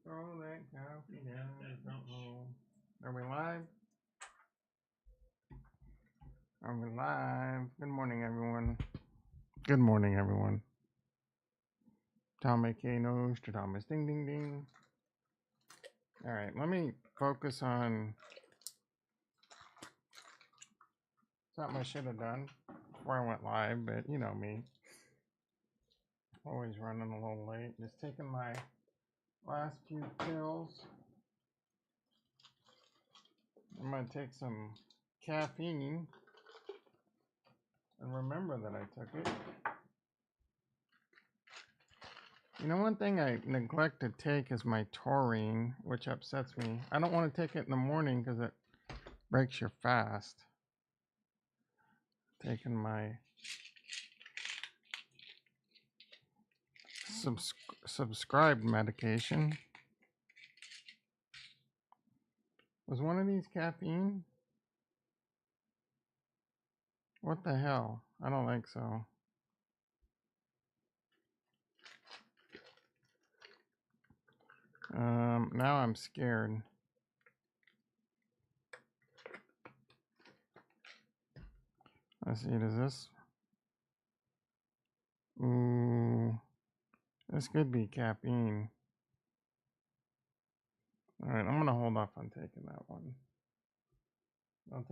Throw that coffee down. Uh-oh. Are we live? Are we live? Good morning, everyone. Good morning, everyone. Tom A.K. Nostradamus. Ding, ding, ding. All right, let me focus on something I should have done before I went live, but you know me. Always running a little late. Just taking my last few pills. I'm going to take some caffeine and remember that I took it. You know, one thing I neglect to take is my taurine, which upsets me. I don't want to take it in the morning because it breaks your fast. Taking my subscribed medication. Was one of these caffeine? What the hell? I don't think so. Now I'm scared. Let's see, does this? Ooh, this could be caffeine. All right, I'm gonna hold off on taking that one. I'll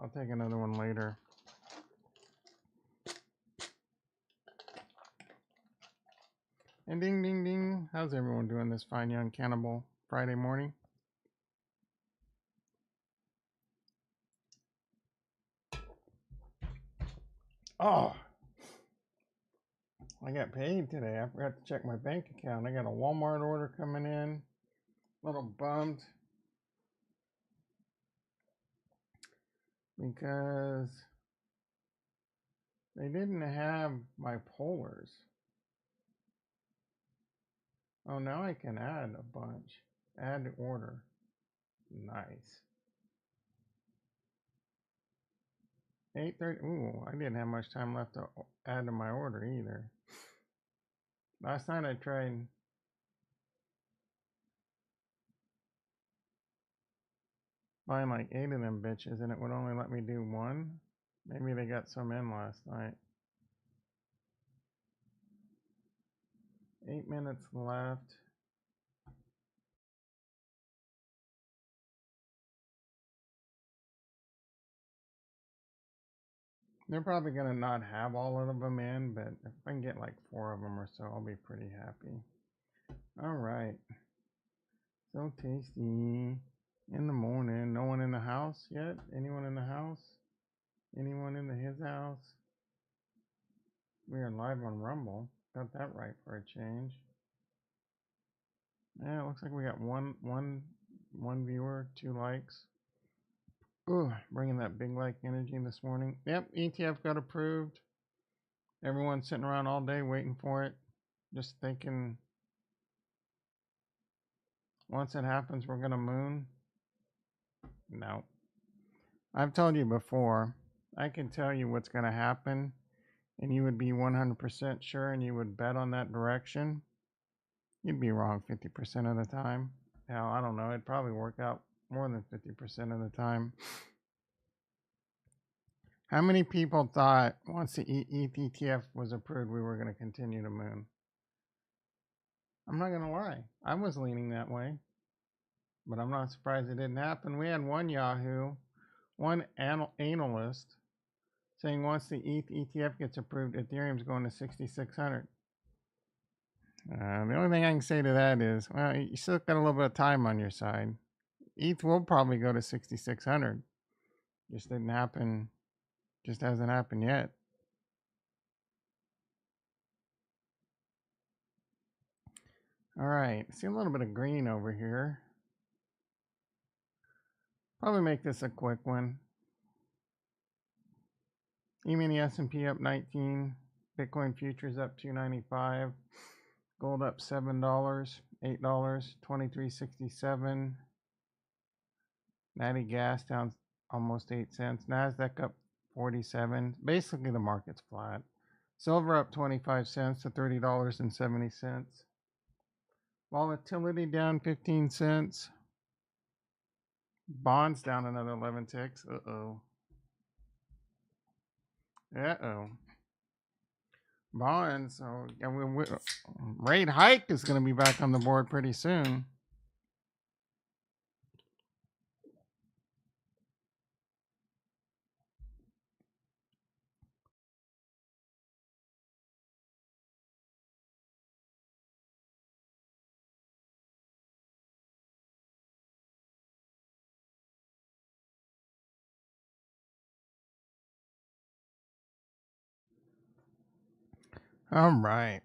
take another one later. And ding, ding, ding. How's everyone doing this fine young cannibal Friday morning? Oh, I got paid today. I forgot to check my bank account. I got a Walmart order coming in. A little bummed because they didn't have my polars. Oh, now I can add a bunch. Add order. Nice. 8:30. Ooh, I didn't have much time left to add to my order either. Last night I tried buying like 8 of them bitches and it would only let me do one. Maybe they got some in last night. 8 minutes left. They're probably going to not have all of them in, but if I can get like 4 of them or so, I'll be pretty happy. All right. So tasty. In the morning. No one in the house yet? Anyone in the house? Anyone in his house? We are live on Rumble. Got that right for a change. Yeah, it looks like we got one viewer, 2 likes. Ooh, bringing that big like energy this morning. Yep, ETF got approved. Everyone's sitting around all day waiting for it. Just thinking once it happens, we're going to moon. No. I've told you before, I can tell you what's going to happen, and you would be 100% sure, and you would bet on that direction. You'd be wrong 50% of the time. Hell, I don't know. It'd probably work out more than 50% of the time. How many people thought once the ETH ETF was approved, we were going to continue to moon? I'm not going to lie. I was leaning that way. But I'm not surprised it didn't happen. We had one analyst saying once the ETH ETF gets approved, Ethereum's going to 6,600. The only thing I can say to that is, well, you still got a little bit of time on your side. ETH will probably go to 6,600. Just didn't happen. Just hasn't happened yet. All right, see a little bit of green over here. Probably make this a quick one. E-mini S&P up 19. Bitcoin futures up 295. Gold up $7, $8, 23.67. Natty gas down almost 8 cents. Nasdaq up 47. Basically, the market's flat. Silver up 25 cents to $30.70. Volatility down 15 cents. Bonds down another 11 ticks. Uh-oh. Uh-oh. Bonds. So rate hike is going to be back on the board pretty soon. All right.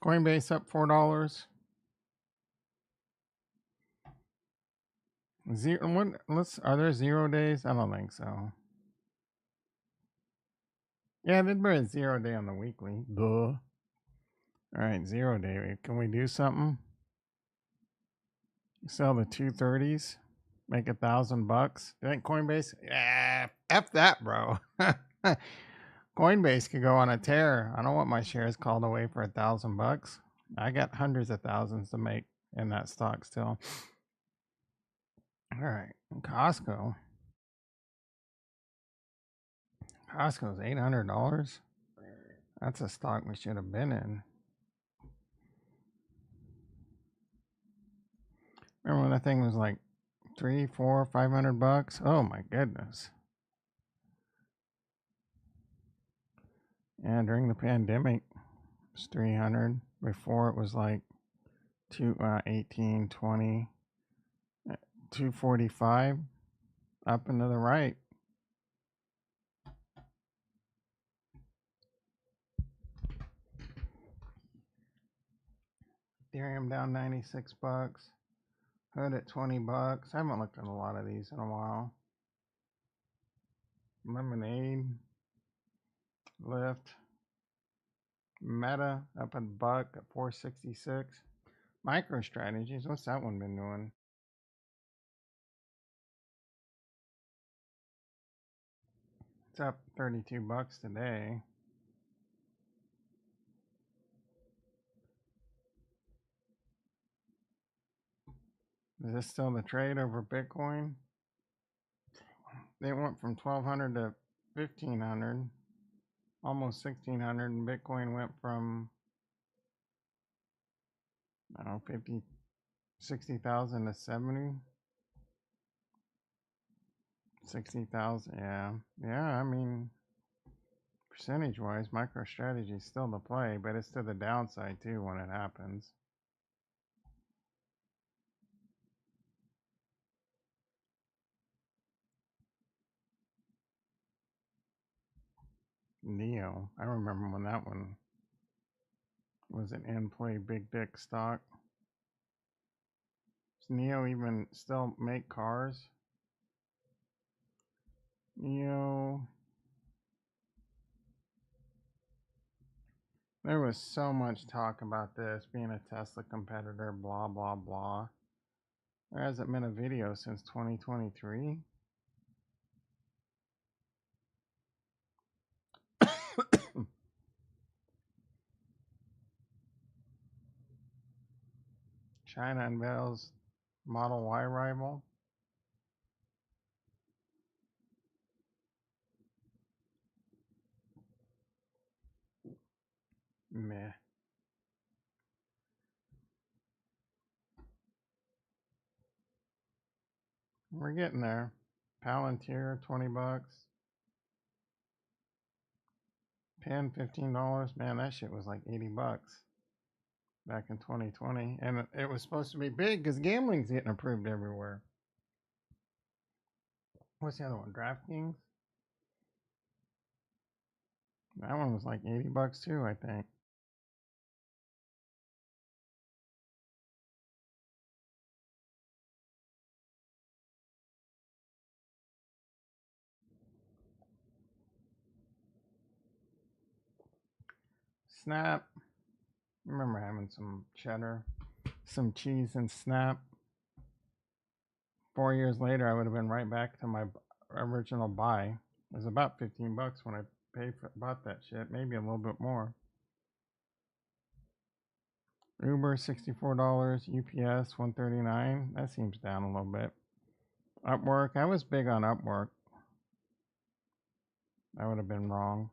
Coinbase up $4. Are there 0 days? I don't think so. Yeah, they'd be a 0 day on the weekly. Duh. All right, 0 day. Can we do something? Sell the 230s, make $1,000. You think Coinbase? Yeah, F that, bro. Coinbase could go on a tear. I don't want my shares called away for $1,000. I got hundreds of thousands to make in that stock still. All right, Costco's $800. That's a stock we should have been in. Remember when that thing was like $300, $400, $500? Oh my goodness. And during the pandemic, it was 300. Before it was like 18, 20, 245, up and to the right. Ethereum down 96 bucks. Hood at 20 bucks. I haven't looked at a lot of these in a while. Lemonade, Lyft, Meta up a buck at 466. MicroStrategies, what's that one been doing? It's up 32 bucks today. Is this still the trade over Bitcoin? They went from 1,200 to 1,500, almost 1,600, and Bitcoin went from, I don't know, 60,000 to 60,000. Yeah. I mean, percentage wise, MicroStrategy is still the play, but it's to the downside too when it happens. Neo, I remember when that one was an in play big dick stock. Does Neo even still make cars? Neo. There was so much talk about this being a Tesla competitor, blah, blah, blah. There hasn't been a video since 2023. China unveils Model Y rival. Meh. We're getting there. Palantir, 20 bucks. Pen, $15. Man, that shit was like 80 bucks back in 2020. And it was supposed to be big because gambling's getting approved everywhere. What's the other one? DraftKings? That one was like 80 bucks too, I think. Snap. I remember having some cheddar, some cheese, and Snap. 4 years later, I would have been right back to my original buy. It was about 15 bucks when I bought that shit, maybe a little bit more. Uber $64, UPS $139. That seems down a little bit. Upwork, I was big on Upwork. I would have been wrong.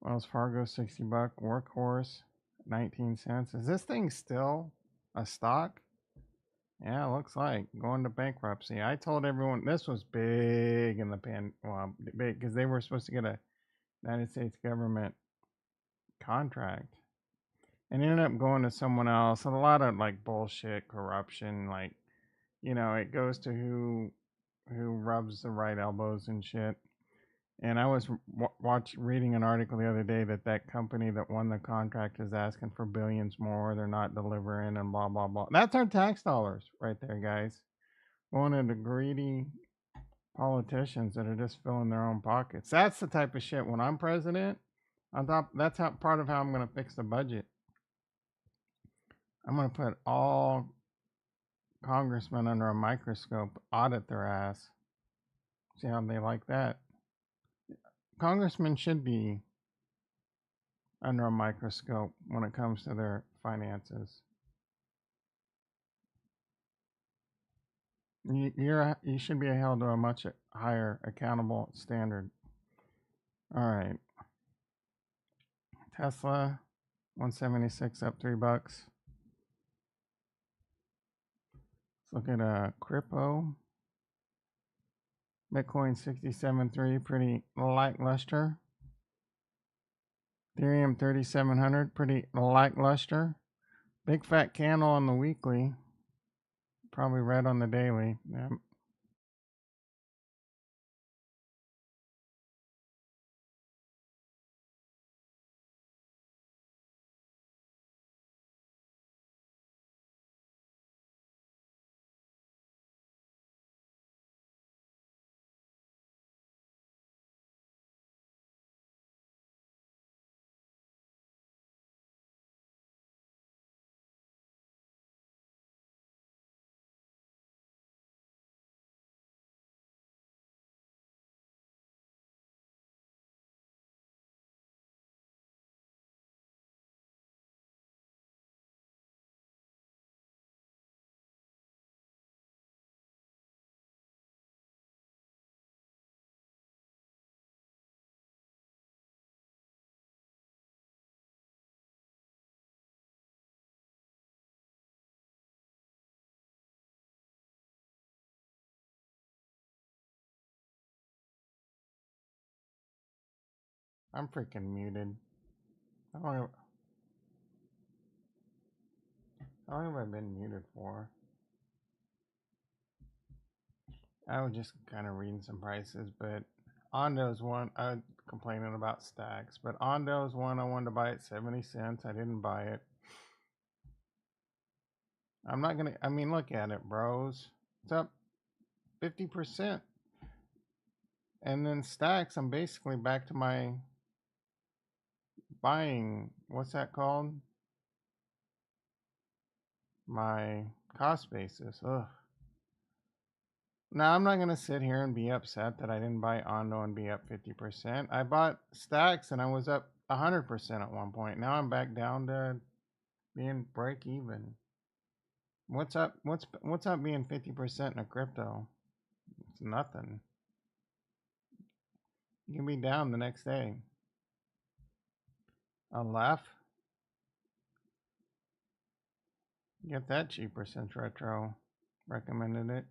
Wells Fargo $60. Workhorse 19 cents. Is this thing still a stock? Yeah, looks like going to bankruptcy. I told everyone this was big in the big because they were supposed to get a United States government contract and ended up going to someone else. And a lot of like bullshit, corruption, like it goes to who rubs the right elbows and shit. And I was reading an article the other day that company that won the contract is asking for billions more. They're not delivering and blah blah blah. That's our tax dollars right there, guys. Going into greedy politicians that are just filling their own pockets. That's the type of shit. When I'm president, on top, that's how part of how I'm going to fix the budget. I'm going to put all congressmen under a microscope, audit their ass, see how they like that. Congressmen should be under a microscope when it comes to their finances. You should be held to a much higher accountable standard. All right. Tesla 176 up $3. Let's look at crypto. Bitcoin 67.3, pretty lackluster. Ethereum 3,700, pretty lackluster. Big fat candle on the weekly. Probably red on the daily. Yeah. I'm freaking muted. How long have I been muted for? I was just kind of reading some prices, but Ondo's one. I complaining about stacks, but Ondo's one. I wanted to buy it 70 cents. I didn't buy it. I'm not gonna. I mean, look at it, bros. It's up 50%, and then stacks. I'm basically back to my buying. What's that called? My cost basis. Ugh. Now I'm not gonna sit here and be upset that I didn't buy Ondo and be up 50%. I bought stacks and I was up 100% at one point. Now I'm back down to being break even. What's up? What's up being 50% in a crypto? It's nothing. You can be down the next day. A left. Get that cheaper since retro recommended it.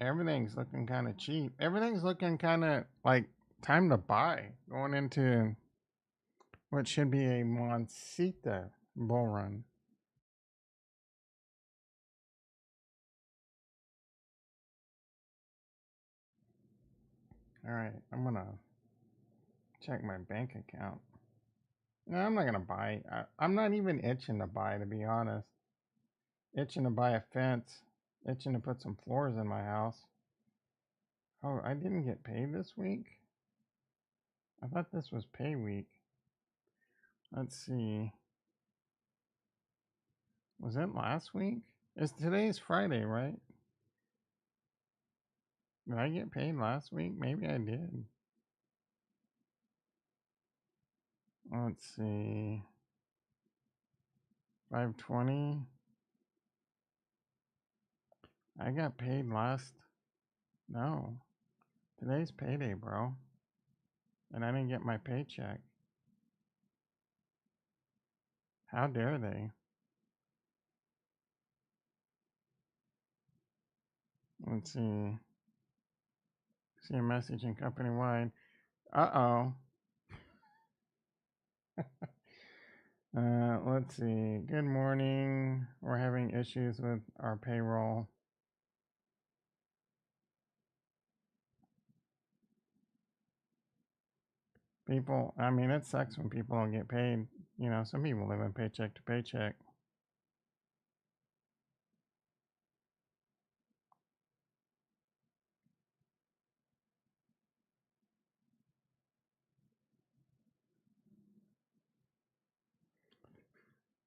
Everything's looking kind of cheap. Everything's looking kind of like time to buy going into what should be a Monsita bull run. All right, I'm gonna check my bank account. No, I'm not gonna buy. I'm not even itching to buy, to be honest. Itching to buy a fence. Itching to put some floors in my house. Oh, I didn't get paid this week? I thought this was pay week. Let's see. Was it last week? Today's Friday, right? Did I get paid last week? Maybe I did. Let's see. 520. I got paid last. No. Today's payday, bro. And I didn't get my paycheck. How dare they? Let's see. See a message in company wide. Uh-oh. Let's see. Good morning. We're having issues with our payroll. People, I mean, it sucks when people don't get paid. You know, some people live in paycheck to paycheck.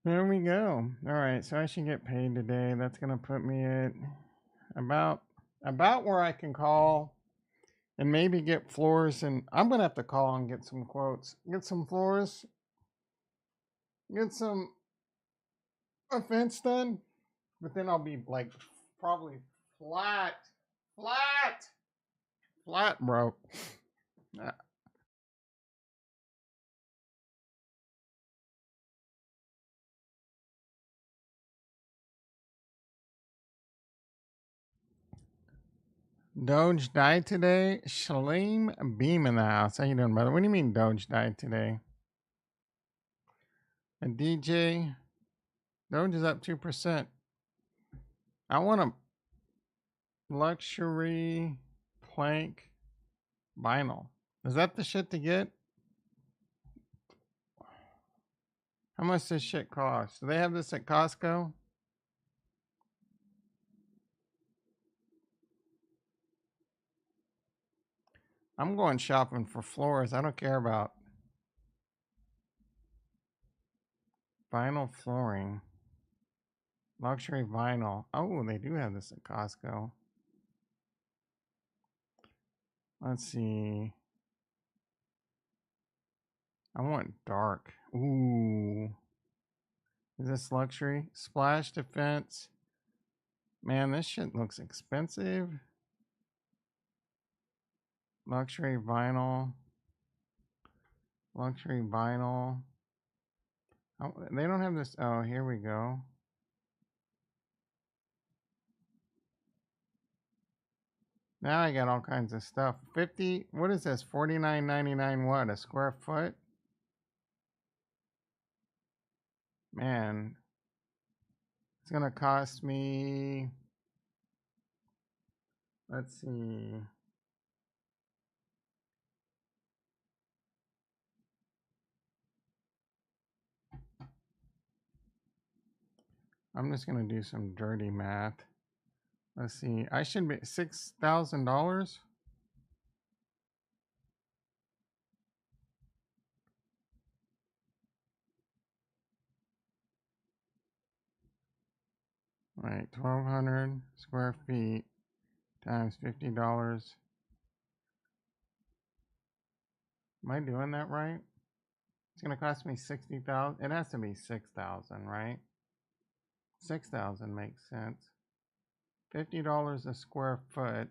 There we go. All right, so I should get paid today. That's gonna put me at about where I can call and maybe get floors. And I'm gonna have to call and get some quotes, get some floors, get some a fence done. But then I'll be like probably flat, bro. Doge died today. Shaleem Beam in the house. How you doing, brother? What do you mean Doge died today? A DJ. Doge is up 2%. I want a luxury plank vinyl. Is that the shit to get? How much does this shit cost? Do they have this at Costco? I'm going shopping for floors. I don't care about vinyl flooring. Luxury vinyl. Oh, they do have this at Costco. Let's see. I want dark. Ooh. Is this luxury? Splash defense. Man, this shit looks expensive. Luxury vinyl. Luxury vinyl. Oh, they don't have this. Oh, here we go. Now I got all kinds of stuff. 50, what is this? $49.99 what? A square foot? Man, it's gonna cost me, let's see. I'm just gonna do some dirty math. Let's see. I should be $6,000. Right, 1,200 square feet times $50. Am I doing that right? It's gonna cost me 60,000. It has to be 6,000, right? 6,000 makes sense. $50 a square foot.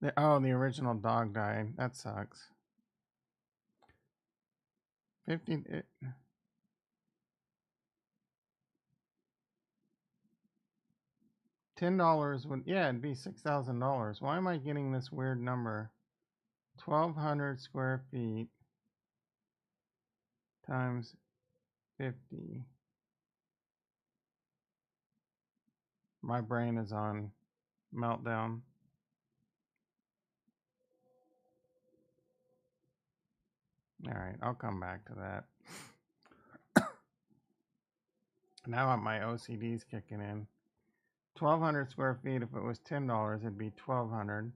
The original dog died. That sucks. 50. $10 would, yeah, it'd be $6,000. Why am I getting this weird number? 1,200 square feet times 50. My brain is on meltdown. All right, I'll come back to that. Now my OCD's kicking in. 1,200 square feet. If it was $10, it'd be 1,200.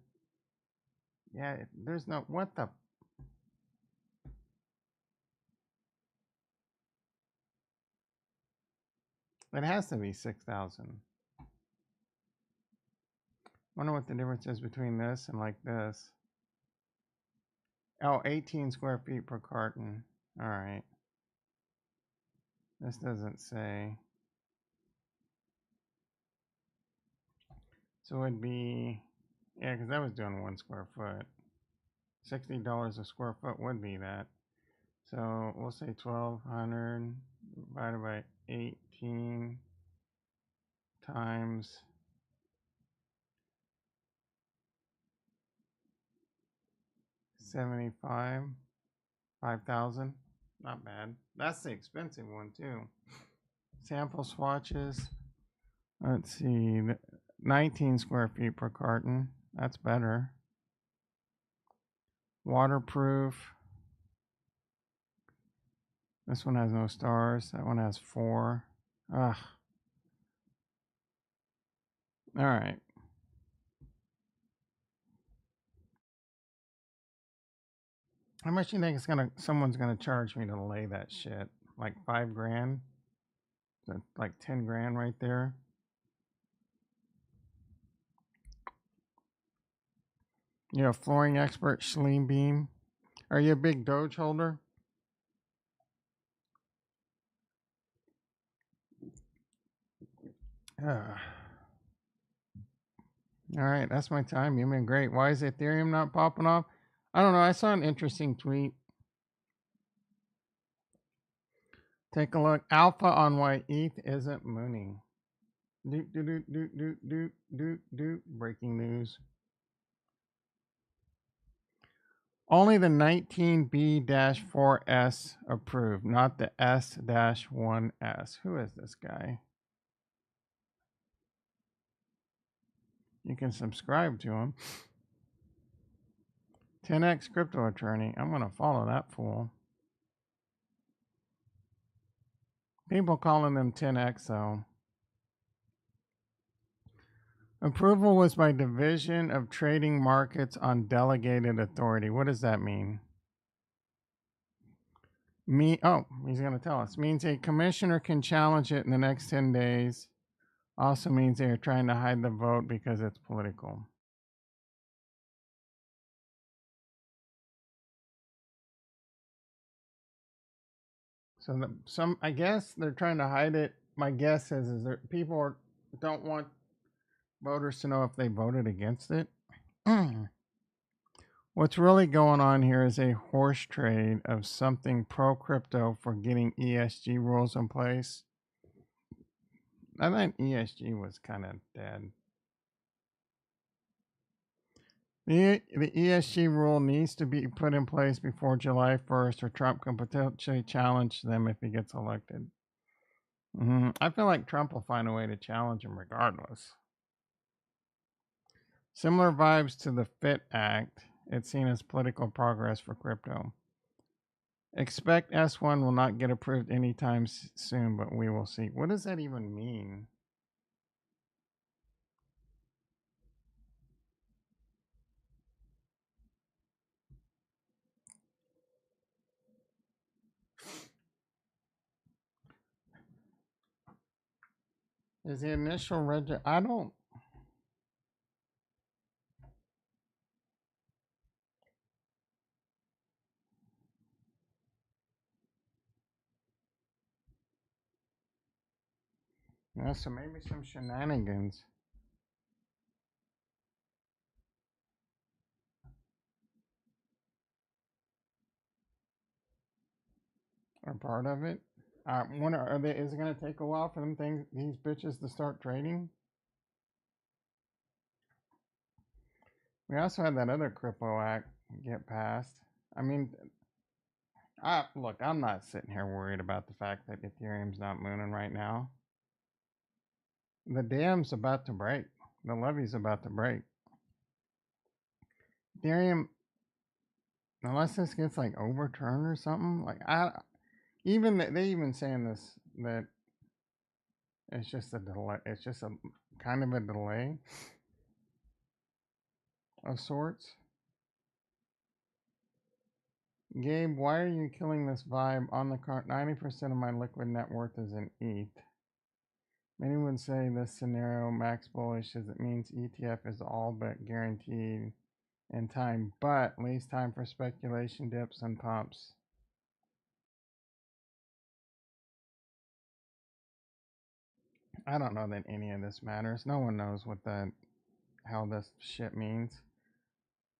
Yeah, there's no, what the? It has to be 6,000. Wonder what the difference is between this and like this. Oh, 18 square feet per carton. All right. This doesn't say. So it'd be, yeah, because I was doing 1 square foot. $60 a square foot would be that. So we'll say 1,200 divided by 18 times 75, 5,000. Not bad. That's the expensive one too. Sample swatches. Let's see, 19 square feet per carton. That's better. Waterproof. This one has no stars. That one has 4. Ugh. All right. How much do you think someone's gonna charge me to lay that shit? Like 5 grand? That's like 10 grand right there. You a flooring expert, Schleem Beam. Are you a big Doge holder? All right, that's my time. You've been great. Why is Ethereum not popping off? I don't know. I saw an interesting tweet. Take a look. Alpha on why ETH isn't mooning. Breaking news. Only the 19B-4S approved, not the S-1S. Who is this guy? You can subscribe to him. 10x crypto attorney. I'm going to follow that fool. People calling them 10x though. Approval was by Division of Trading Markets on Delegated Authority. What does that mean? He's going to tell us. Means a commissioner can challenge it in the next 10 days. Also means they are trying to hide the vote because it's political. So I guess they're trying to hide it. My guess is that people don't want voters to know if they voted against it. What's really going on here is a horse trade of something pro-crypto for getting ESG rules in place. I think ESG was kind of dead. The ESG rule needs to be put in place before July 1st, or Trump can potentially challenge them if he gets elected. I feel like Trump will find a way to challenge him regardless. Similar vibes to the FIT Act. It's seen as political progress for crypto. Expect S1 will not get approved anytime soon, but we will see. What does that even mean? Is the initial I don't. Yeah, so maybe some shenanigans are part of it. Is it going to take a while for these bitches to start trading? We also had that other crypto act get passed. I mean, look, I'm not sitting here worried about the fact that Ethereum's not mooning right now. The dam's about to break. The levee's about to break. Ethereum, unless this gets like overturned or something, like they even saying this, that it's just a delay. It's just a kind of a delay of sorts. Gabe, why are you killing this vibe on the cart? 90% of my liquid net worth is in ETH. Many would say this scenario max bullish as it means ETF is all but guaranteed in time, but leaves time for speculation, dips, and pumps. I don't know that any of this matters. No one knows what the hell this shit means.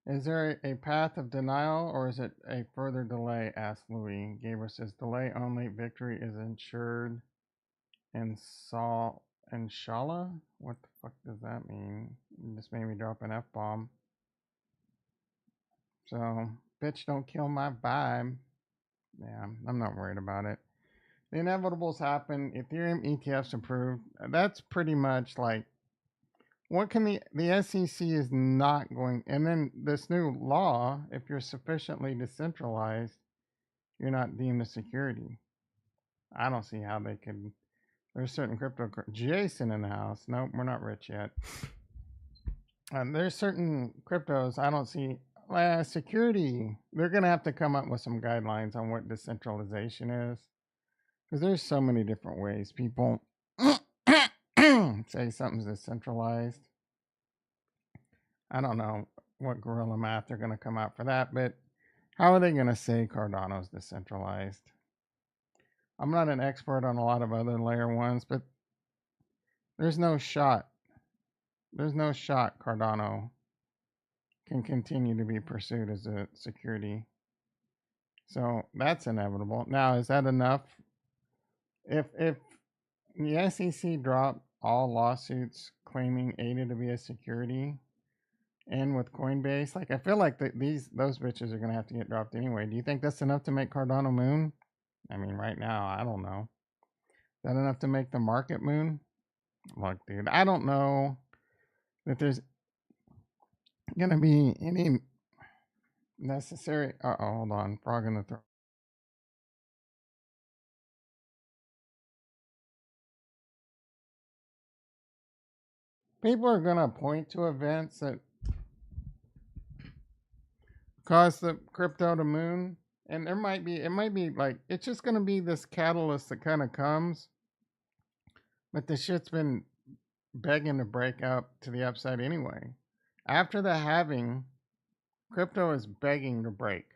Is there a path of denial or is it a further delay? Asked Louis. Gabriel says delay only. Victory is ensured. And Saul Inshallah? What the fuck does that mean? You just made me drop an F bomb. So, bitch, don't kill my vibe. Yeah, I'm not worried about it. The inevitables happen. Ethereum ETFs approved. That's pretty much like what can the SEC is not going, and then this new law, if you're sufficiently decentralized, you're not deemed a security. I don't see how they could. There's certain crypto. Jason in the house. Nope, we're not rich yet. There's certain cryptos I don't see. Security. They're gonna have to come up with some guidelines on what decentralization is, because there's so many different ways people say something's decentralized. I don't know what guerrilla math they're going to come out for that, but how are they going to say Cardano's decentralized? I'm not an expert on a lot of other layer ones, but there's no shot. There's no shot Cardano can continue to be pursued as a security. So that's inevitable. Now, is that enough? If the SEC dropped all lawsuits claiming ADA to be a security, and with Coinbase, like I feel like those bitches are gonna have to get dropped anyway. Do you think that's enough to make Cardano moon? I mean, right now, I don't know. Is that enough to make the market moon? Look, dude, I don't know that there's gonna be any necessary. Hold on, frog in the throat. People are gonna point to events that cause the crypto to moon, and it might be like it's just gonna be this catalyst that kind of comes, but the shit's been begging to break up to the upside anyway. After the halving, crypto is begging to break.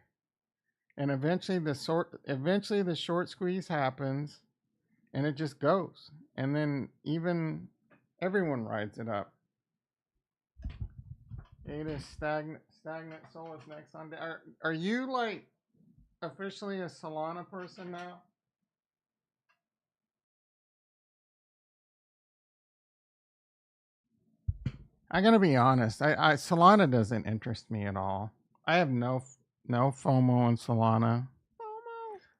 And eventually the short squeeze happens and it just goes. And then even everyone rides it up. ADA stagnant soul is next on. Are you like officially a Solana person now? I gotta be honest. I Solana doesn't interest me at all. I have no FOMO on Solana.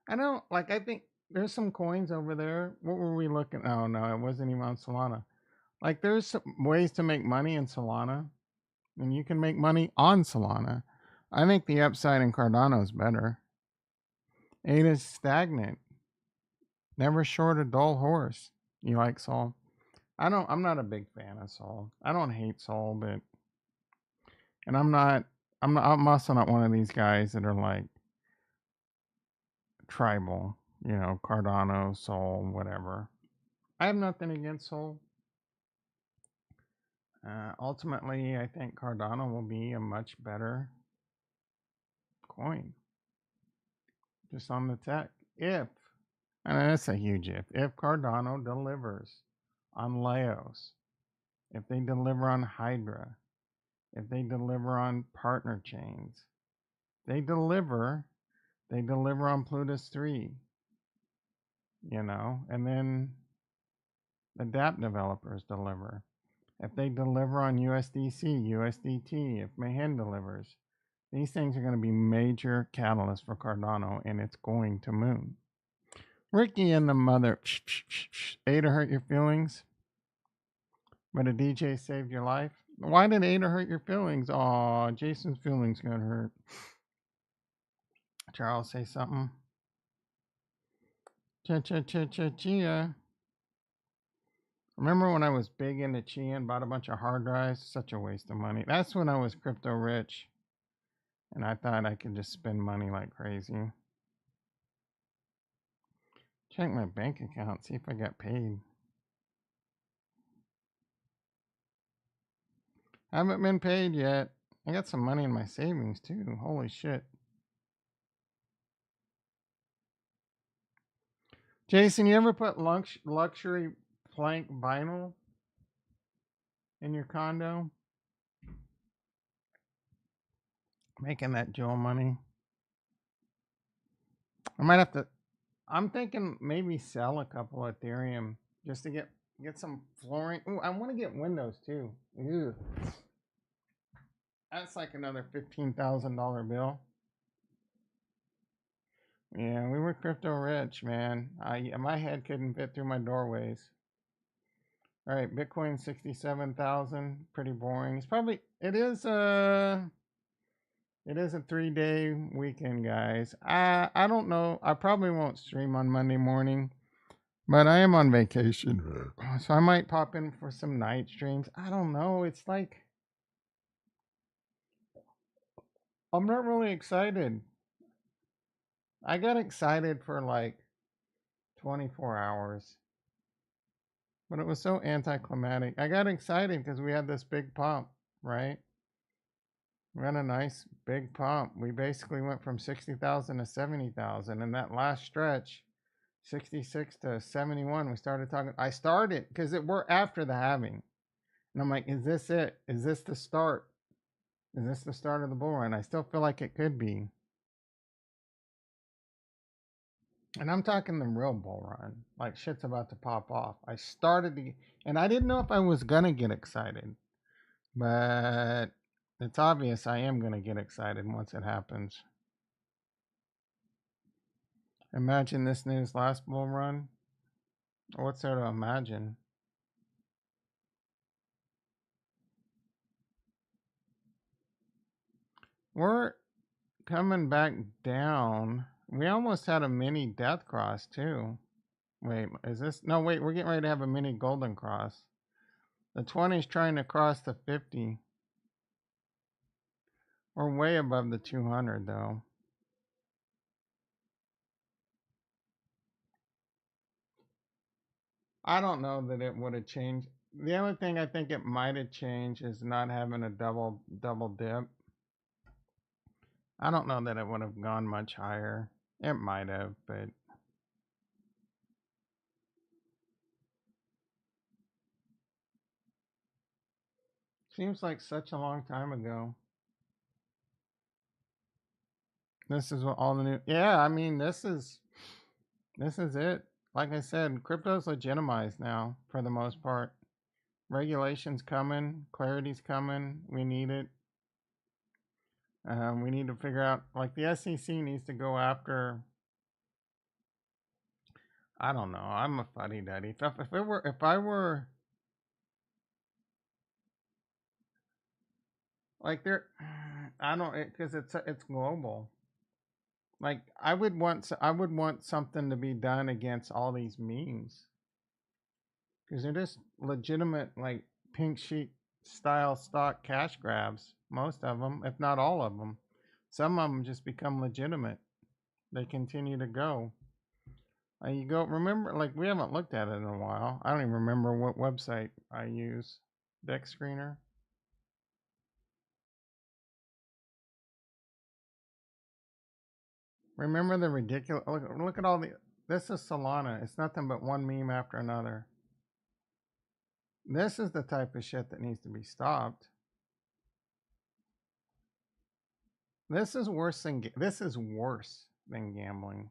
I don't like. I think there's some coins over there. What were we looking? Oh no, it wasn't even on Solana. Like there's some ways to make money in Solana, and you can make money on Solana. I think the upside in Cardano is better. ADA's stagnant. Never short a dull horse. You like Sol? I don't. I'm not a big fan of Sol. I don't hate Sol, but and I'm not. I'm also not one of these guys that are like tribal. You know, Cardano, Sol, whatever. I have nothing against Sol. Ultimately, I think Cardano will be a much better coin, just on the tech. If, and that's a huge if Cardano delivers on Leos, if they deliver on Hydra, if they deliver on partner chains, they deliver on Plutus 3, and then the dApp developers deliver. If they deliver on USDC, USDT, if Mahin delivers, these things are going to be major catalysts for Cardano, and it's going to moon. Ricky and the mother. ADA hurt your feelings, but a DJ saved your life. Why did ADA hurt your feelings? Aw, Jason's feelings got hurt. Charles, say something. Chia. Remember when I was big into Chia and bought a bunch of hard drives? Such a waste of money. That's when I was crypto rich. And I thought I could just spend money like crazy. Check my bank account, see if I got paid. Haven't been paid yet. I got some money in my savings too. Holy shit. Jason, you ever put luxury plank vinyl in your condo? Making that Joel money. I might have to. I'm thinking maybe sell a couple of Ethereum just to get some flooring. Ooh, I want to get windows too. Ew. That's like another $15,000 bill. Yeah, we were crypto rich, man. My head couldn't fit through my doorways. All right, Bitcoin 67,000. Pretty boring. It is a 3-day weekend, guys. I don't know. I probably won't stream on Monday morning, but I am on vacation, so I might pop in for some night streams. I don't know. It's like I'm not really excited. I got excited for like 24 hours, but it was so anticlimactic. I got excited because we had this big pump, right? We had a nice big pump. We basically went from 60,000 to 70,000. And that last stretch, 66 to 71, we started talking. I started because we're after the halving. And I'm like, is this it? Is this the start? Is this the start of the bull run? I still feel like it could be. And I'm talking the real bull run. Like shit's about to pop off. I started to, and I didn't know if I was going to get excited. But it's obvious I am going to get excited once it happens. Imagine this news last bull run. What's there to imagine? We're coming back down. We almost had a mini death cross too. Wait, is this? No, wait, we're getting ready to have a mini golden cross. The 20 is trying to cross the 50. We're way above the 200 though. I don't know that it would have changed. The only thing I think it might have changed is not having a double dip. I don't know that it would have gone much higher. It might have, but seems like such a long time ago. This is what all the new. Yeah, I mean, this is it. Like I said, crypto's legitimized now for the most part. Regulations coming, clarity's coming. We need it. We need to figure out, like the SEC needs to go after. I don't know. I'm a fuddy duddy. If I were like there, I don't, because it's global. Like I would want something to be done against all these memes because they're just legitimate, like pink sheet style stock cash grabs. Most of them, if not all of them. Some of them just become legitimate. They continue to go. You go, remember, like we haven't looked at it in a while. I don't even remember what website I use. Deck Screener. Remember the ridiculous, look at all the, this is Solana. It's nothing but one meme after another. This is the type of shit that needs to be stopped. This is worse than gambling.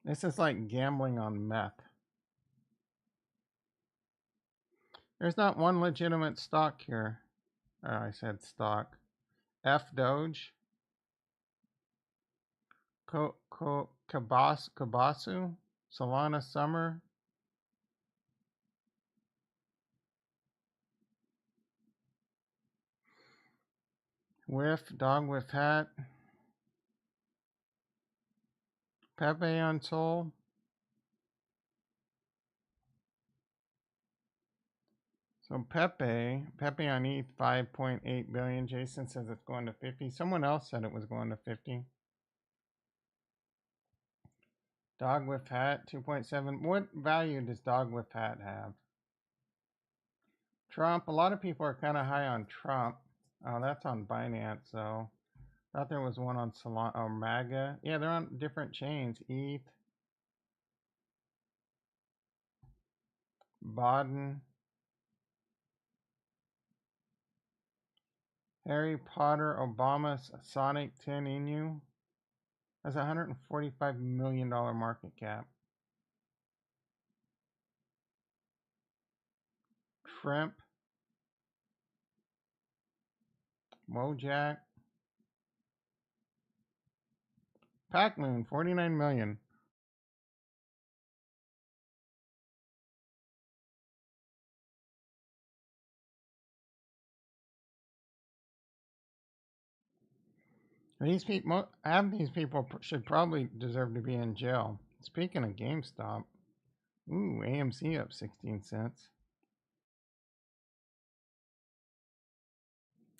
This is like gambling on meth. There's not one legitimate stock here. Oh, I said stock. F Doge. Kabasu. Solana Summer. Whiff. Dog with hat. Pepe on Sol. So Pepe on ETH 5.8 billion. Jason says it's going to 50. Someone else said it was going to 50. Dog with hat, 2.7. What value does dog with hat have? Trump, a lot of people are kind of high on Trump. Oh, that's on Binance, so thought there was one on Solana or MAGA. Yeah, they're on different chains. ETH, Baden, Harry Potter, Obama's Sonic 10 Inu has a $145 million market cap. Shrimp, Wojak, Pac-Moon, 49 million. These people, half these people should probably deserve to be in jail. Speaking of GameStop, ooh, AMC up 16 cents.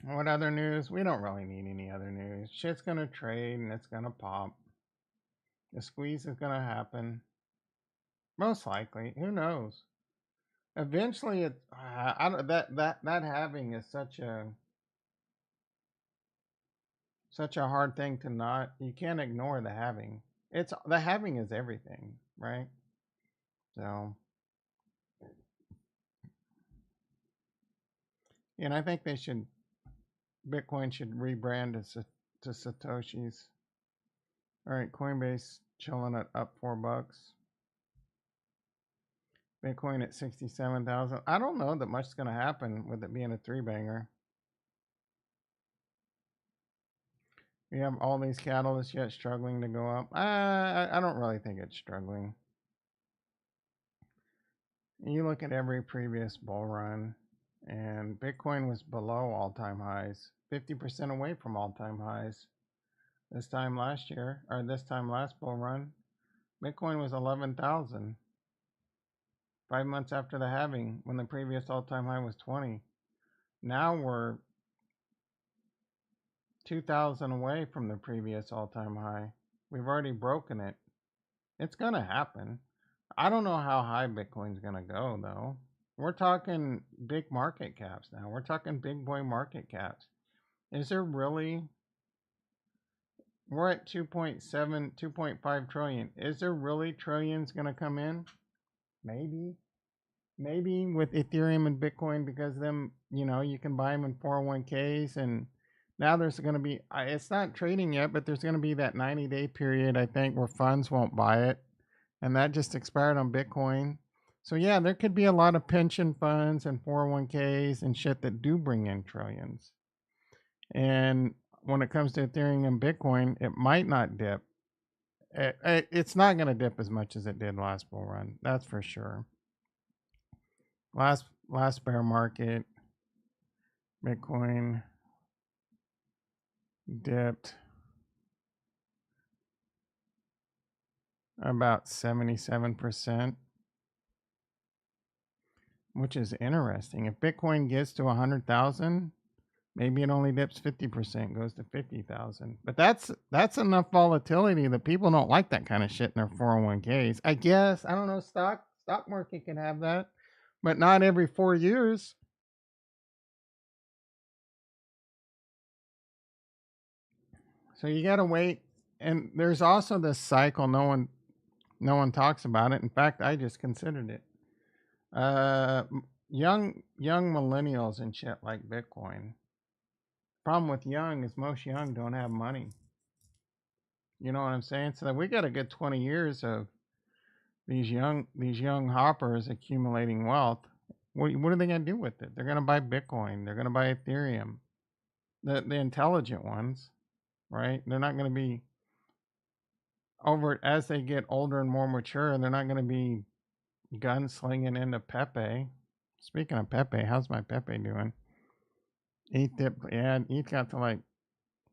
What other news? We don't really need any other news. Shit's gonna trade and it's gonna pop. The squeeze is gonna happen. Most likely. Who knows? Eventually, that halving is such a hard thing to not. You can't ignore the halving. It's the halving is everything, right? So, and I think Bitcoin should rebrand to Satoshis. All right, Coinbase chilling at up $4. Bitcoin at 67,000. I don't know that much is going to happen with it being a three banger. We have all these catalysts yet struggling to go up. I don't really think it's struggling. You look at every previous bull run, and Bitcoin was below all-time highs, 50% away from all-time highs. This time last year, or this time last bull run, Bitcoin was 11,000. 5 months after the halving, when the previous all-time high was 20. Now we're 2,000 away from the previous all-time high. We've already broken it. It's going to happen. I don't know how high Bitcoin's going to go, though. We're talking big market caps now. We're talking big boy market caps. Is there really? We're at 2.7, 2.5 trillion. Is there really trillions going to come in? Maybe. Maybe with Ethereum and Bitcoin, because them, you can buy them in 401ks, and now there's going to be, it's not trading yet, but there's going to be that 90-day period, I think, where funds won't buy it, and that just expired on Bitcoin. So yeah, there could be a lot of pension funds and 401ks and shit that do bring in trillions. And when it comes to Ethereum and Bitcoin, it might not dip. It's not going to dip as much as it did last bull run. That's for sure. Last bear market, Bitcoin dipped about 77%, which is interesting. If Bitcoin gets to 100,000, maybe it only dips 50%, goes to 50,000. But that's enough volatility that people don't like that kind of shit in their 401ks. I guess, I don't know, stock market can have that, but not every 4 years. So you got to wait. And there's also this cycle no one talks about it. In fact, I just considered it. Young millennials and shit like Bitcoin. Problem with young is most young don't have money. You know what I'm saying? So we got a good 20 years of these young hoppers accumulating wealth. What are they going to do with it? They're going to buy Bitcoin. They're going to buy Ethereum. The intelligent ones, right? They're not going to be over as they get older and more mature. They're not going to be gunslinging into Pepe. Speaking of Pepe, how's my Pepe doing? ETH got to like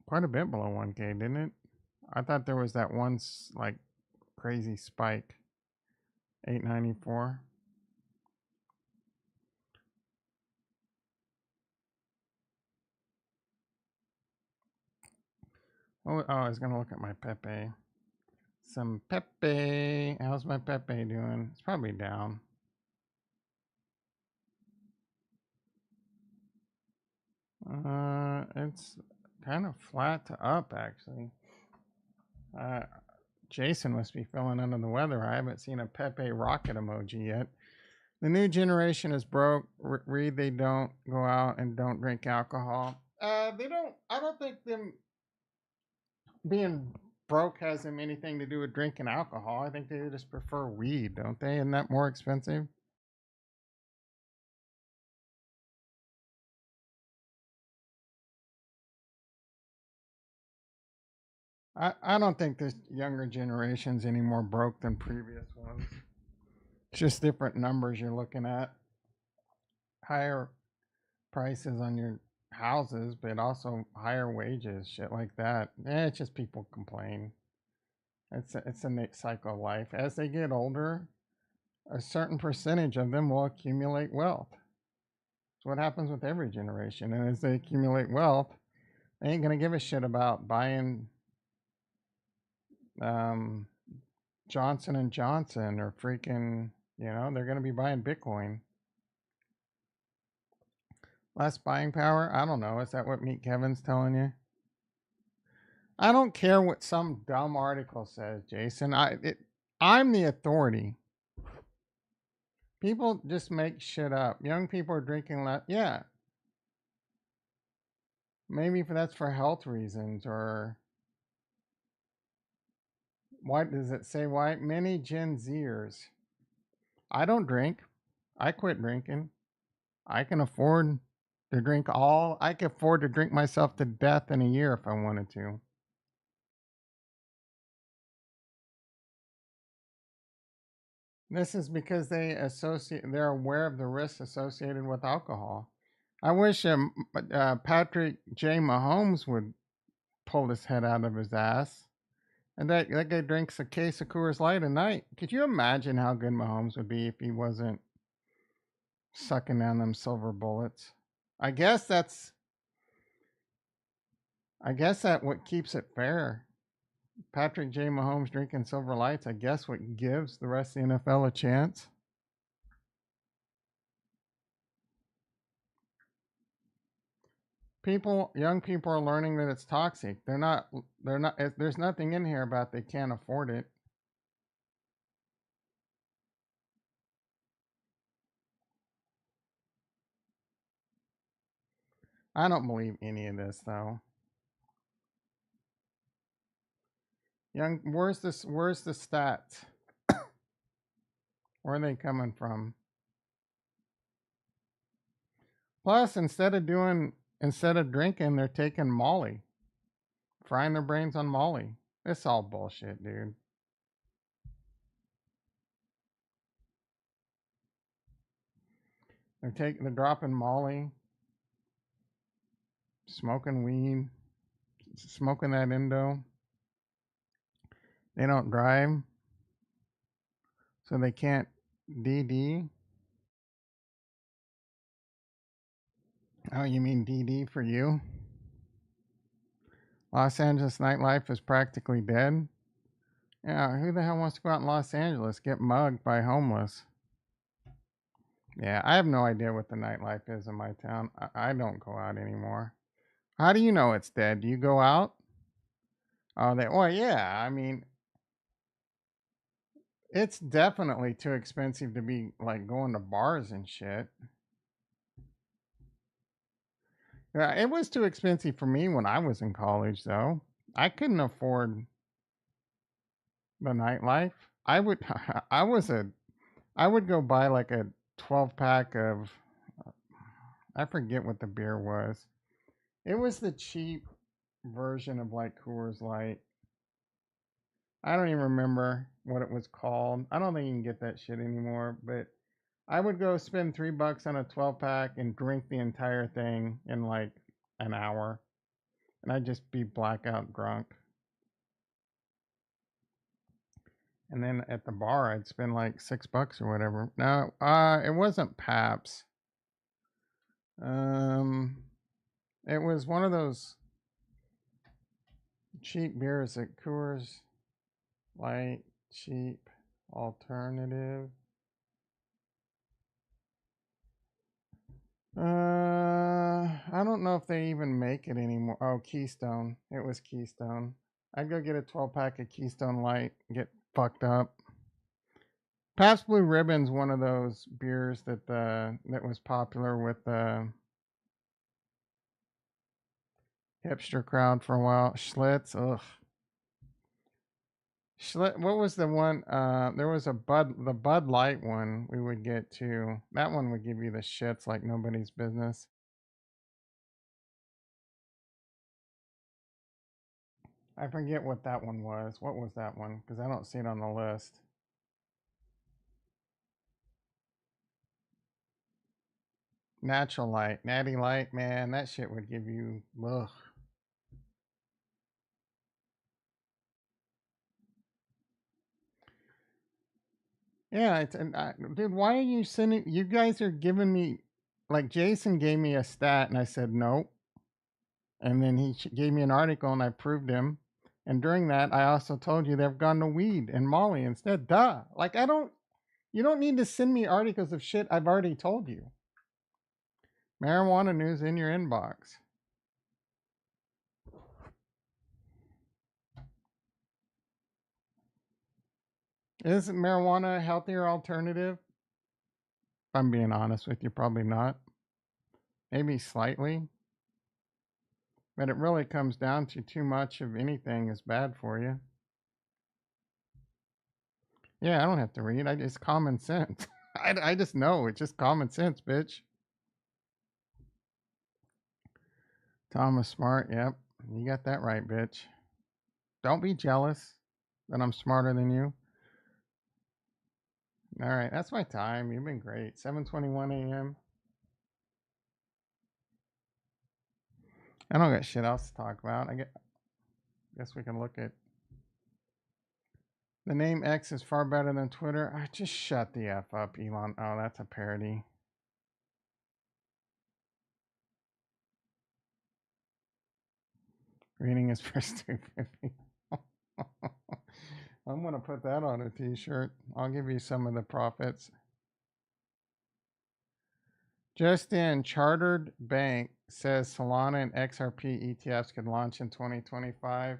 quite a bit below 1K, didn't it? I thought there was that one like crazy spike. 894. Oh, I was gonna look at my Pepe. some Pepe. How's my Pepe doing? It's probably down. It's kind of flat to up, actually. Jason must be feeling under the weather. I haven't seen a Pepe rocket emoji yet. The new generation is broke. Read they don't go out and don't drink alcohol. They don't. I don't think them being broke has them anything to do with drinking alcohol. I think they just prefer weed, don't they? Isn't that more expensive? I don't think this younger generation's any more broke than previous ones. It's just different numbers you're looking at. Higher prices on your houses, but also higher wages, shit like that. It's just people complain. It's a cycle of life. As they get older, a certain percentage of them will accumulate wealth. It's what happens with every generation. And as they accumulate wealth, they ain't gonna give a shit about buying um, Johnson and Johnson or freaking, they're gonna be buying Bitcoin. Less buying power? I don't know. Is that what Meet Kevin's telling you? I don't care what some dumb article says, Jason. I'm the authority. People just make shit up. Young people are drinking less. Yeah, maybe that's for health reasons or what does it say? Why many Gen Zers? I don't drink. I quit drinking. I can afford to drink all. I can afford to drink myself to death in a year if I wanted to. This is because they're aware of the risks associated with alcohol. I wish Patrick J. Mahomes would pull his head out of his ass. And that guy drinks a case of Coors Light a night. Could you imagine how good Mahomes would be if he wasn't sucking down them silver bullets? I guess that's that what keeps it fair. Patrick J. Mahomes drinking silver lights, I guess what gives the rest of the NFL a chance. Young people are learning that it's toxic. There's nothing in here about they can't afford it. I don't believe any of this though. Where's the stats? Where are they coming from? Plus, instead of drinking, they're taking Molly, frying their brains on Molly. It's all bullshit, dude. They're dropping Molly, smoking weed, smoking that Indo. They don't drive, so they can't DD. Oh, you mean DD for you? Los Angeles nightlife is practically dead. Yeah, who the hell wants to go out in Los Angeles, get mugged by homeless? Yeah, I have no idea what the nightlife is in my town. I don't go out anymore. How do you know it's dead? Do you go out? Oh, well, yeah. I mean, it's definitely too expensive to be like going to bars and shit. Yeah, it was too expensive for me when I was in college, though. I couldn't afford the nightlife. I would, I was a, I would go buy like a 12 pack of, I forget what the beer was. It was the cheap version of like Coors Light. I don't even remember what it was called. I don't think you can get that shit anymore, but I would go spend $3 on a 12 pack and drink the entire thing in like an hour. And I'd just be blackout drunk. And then at the bar, I'd spend like $6 or whatever. No, it wasn't Paps. Um, it was one of those cheap beers at Coors Light, cheap, alternative. I don't know if they even make it anymore. Oh, Keystone. It was Keystone. I'd go get a 12-pack of Keystone Light, get fucked up. Pabst Blue Ribbon's one of those beers that that was popular with the hipster crowd for a while. Schlitz, ugh. What was the one? There was the Bud Light one we would get too. That one would give you the shits like nobody's business. I forget what that one was. What was that one? Because I don't see it on the list. Natural Light, Natty Light, man, that shit would give you ugh. Yeah, dude, why are you sending? You guys are giving me, like, Jason gave me a stat, and I said nope, and then he gave me an article, and I proved him. And during that, I also told you they've gone to weed and Molly instead. Duh. Like, you don't need to send me articles of shit I've already told you. Marijuana news in your inbox. Is marijuana a healthier alternative? If I'm being honest with you, probably not. Maybe slightly. But it really comes down to too much of anything is bad for you. Yeah, I don't have to read. It's common sense. I just know. It's just common sense, bitch. Thomas Smart. Yep. You got that right, bitch. Don't be jealous that I'm smarter than you. All right. That's my time. You've been great. 7:21 a.m. I don't got shit else to talk about. Guess we can look at the name X is far better than Twitter. Just shut the F up, Elon. Oh, that's a parody. Reading is for stupid people. I'm going to put that on a t-shirt. I'll give you some of the profits. Just in, Chartered Bank says Solana and XRP ETFs could launch in 2025.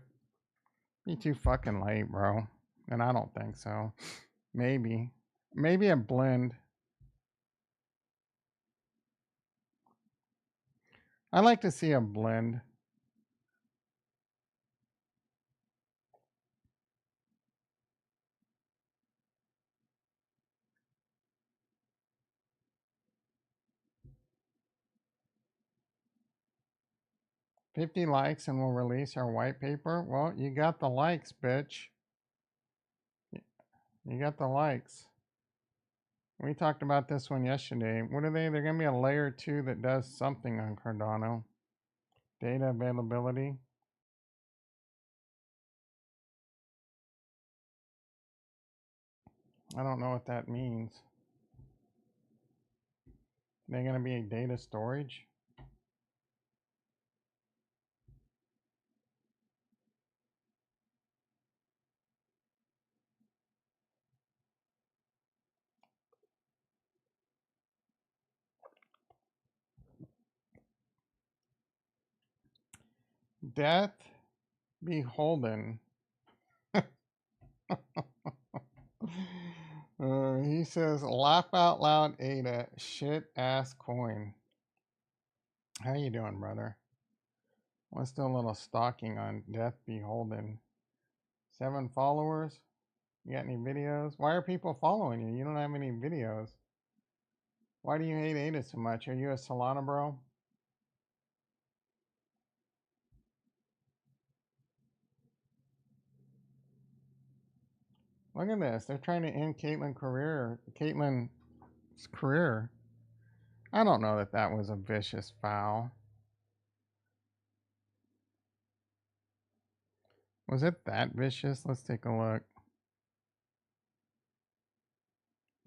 Be too fucking late, bro. And I don't think so. Maybe. Maybe a blend. I like to see a blend. $50 likes and we'll release our white paper. Well, you got the likes, bitch. You got the likes. We talked about this one yesterday. What are they? They're going to be a layer 2 that does something on Cardano. Data availability. I don't know what that means. They're going to be a data storage. Death beholden. He says, laugh out loud, Ada. Shit ass coin. How you doing, brother? Let's do a little stalking on Death Beholden. 7 followers. You got any videos? Why are people following you? You don't have any videos. Why do you hate Ada so much? Are you a Solana bro? Look at this. They're trying to end Caitlin's career. I don't know that that was a vicious foul. Was it that vicious? Let's take a look.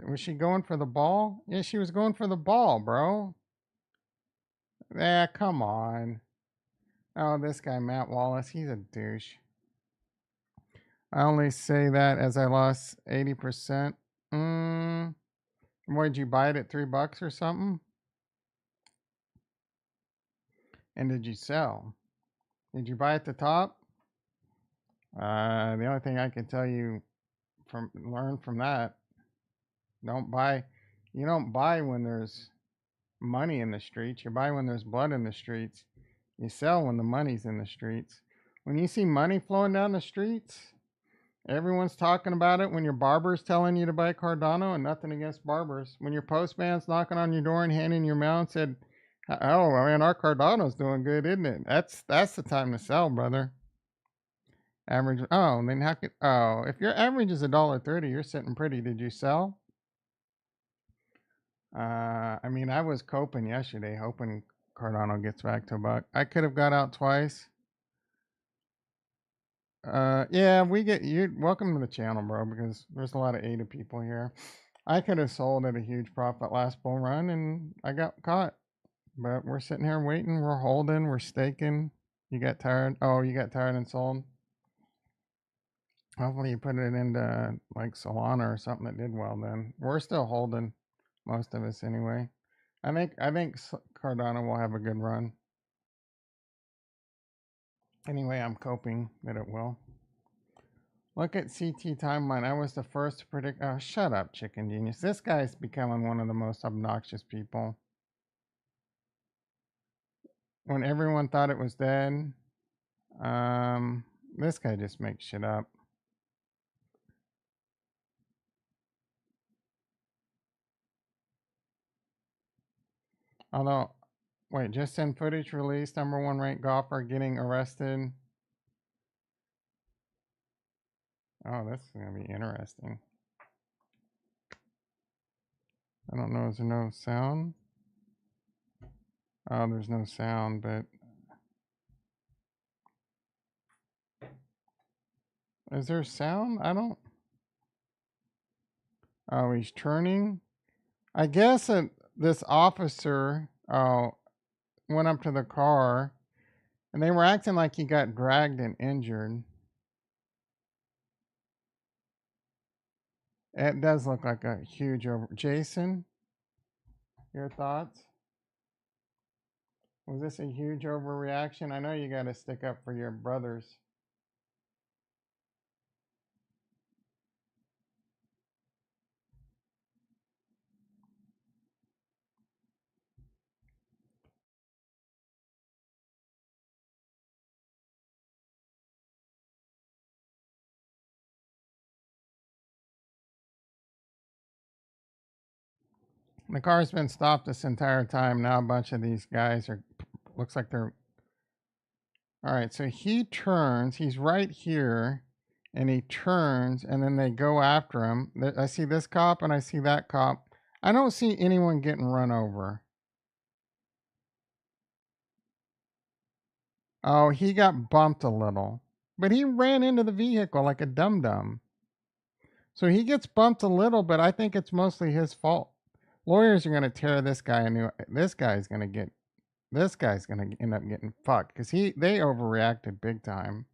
Was she going for the ball? Yeah, she was going for the ball, bro. Yeah, come on. Oh, this guy, Matt Wallace, he's a douche. I only say that as I lost 80%. What, did you buy it at $3 or something? And did you sell? Did you buy at the top? The only thing I can tell you learn from that, you don't buy when there's money in the streets. You buy when there's blood in the streets. You sell when the money's in the streets. When you see money flowing down the streets, everyone's talking about it. When your barber's telling you to buy Cardano, and nothing against barbers. When your postman's knocking on your door and handing your mail and said, "Oh man, our Cardano's doing good, isn't it?" That's the time to sell, brother. Average. Oh, then how could? Oh, if your average is $1.30, you're sitting pretty. Did you sell? I mean, I was coping yesterday, hoping Cardano gets back to $1. I could have got out twice. Yeah, we get you. Welcome to the channel, bro, because there's a lot of ADA people here. I could have sold at a huge profit last bull run, and I got caught. But we're sitting here waiting. We're holding. We're staking. You got tired? Oh, you got tired and sold. Hopefully, you put it into like Solana or something that did well. Then we're still holding, most of us anyway. I think Cardano will have a good run. Anyway, I'm coping that it will. Look at CT timeline. I was the first to predict. Oh, shut up, Chicken Genius. This guy's becoming one of the most obnoxious people. When everyone thought it was dead, this guy just makes shit up. Although, wait, just in footage released, #1 ranked golfer getting arrested. Oh, this is gonna be interesting. I don't know. Is there no sound? Oh, there's no sound, but is there sound? I don't. Oh, he's turning. I guess this officer went up to the car, and they were acting like he got dragged and injured. It does look like a huge over. Jason, your thoughts? Was this a huge overreaction? I know you got to stick up for your brothers. The car's been stopped this entire time. Now a bunch of these guys looks like they're. All right, so he turns. He's right here, and he turns, and then they go after him. I see this cop, and I see that cop. I don't see anyone getting run over. Oh, he got bumped a little, but he ran into the vehicle like a dum-dum. So he gets bumped a little, but I think it's mostly his fault. Lawyers are going to tear this guy a new. This guy's going to end up getting fucked because they overreacted big time.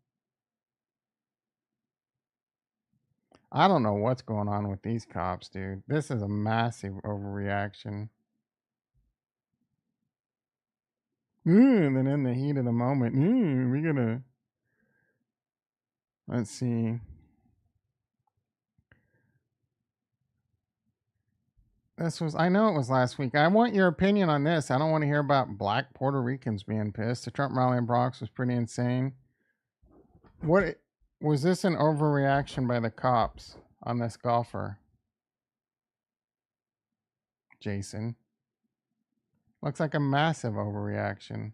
I don't know what's going on with these cops, dude. This is a massive overreaction. And then in the heat of the moment, we're gonna. Let's see. I know it was last week. I want your opinion on this. I don't want to hear about black Puerto Ricans being pissed. The Trump rally in Bronx was pretty insane. Was this an overreaction by the cops on this golfer? Jason. Looks like a massive overreaction.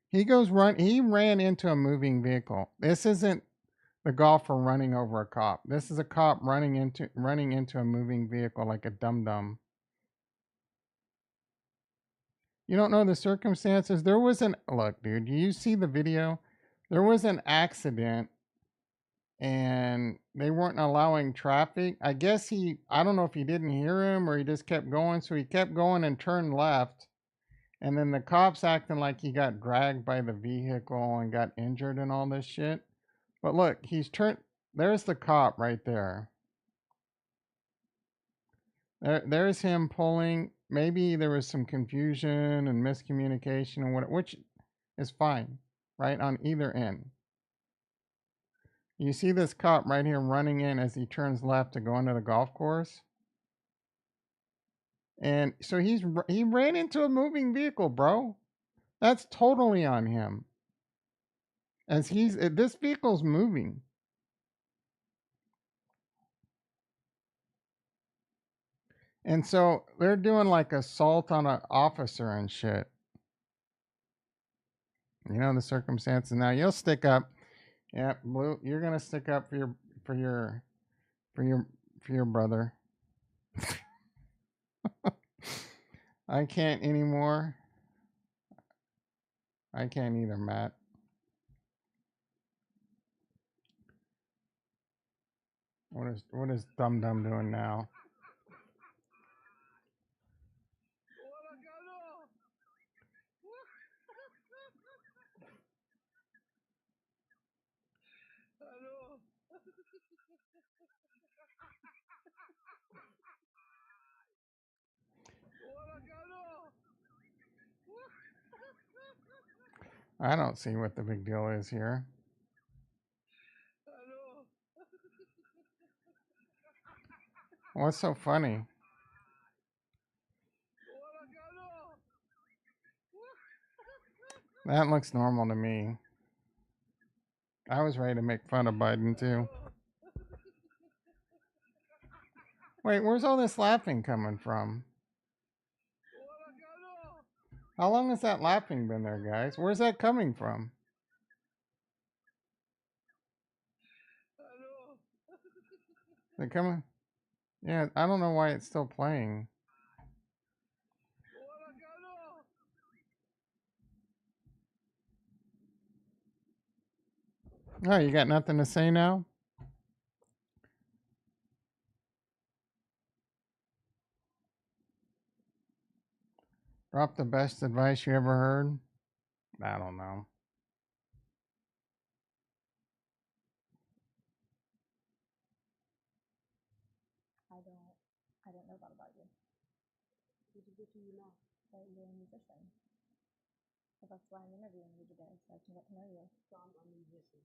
He ran into a moving vehicle. This isn't the golfer running over a cop. This is a cop running into a moving vehicle like a dum-dum. You don't know the circumstances? Look, dude, you see the video? There was an accident and they weren't allowing traffic. I don't know if he didn't hear him or he just kept going. So he kept going and turned left. And then the cops acting like he got dragged by the vehicle and got injured and all this shit. But look, he's turned. There's the cop right there. There's him pulling. Maybe there was some confusion and miscommunication and what, which is fine, right, on either end. You see this cop right here running in as he turns left to go into the golf course. And so he ran into a moving vehicle, bro. That's totally on him. As this vehicle's moving. And so they're doing like assault on an officer and shit. You know the circumstances. Now you'll stick up. Yeah, Blue, you're gonna stick up for your brother. I can't anymore. I can't either, Matt. What is Dum Dum doing now? I don't see what the big deal is here. What's so funny? That looks normal to me. I was ready to make fun of Biden too. Wait, where's all this laughing coming from? How long has that laughing been there, guys? Where's that coming from? Is it coming? Yeah, I don't know why it's still playing. Oh, you got nothing to say now? Drop the best advice you ever heard? I don't know. I don't know that about you. What do you know? That you're a musician. So that's why I'm interviewing you today, so I can get to know you. So I'm a musician.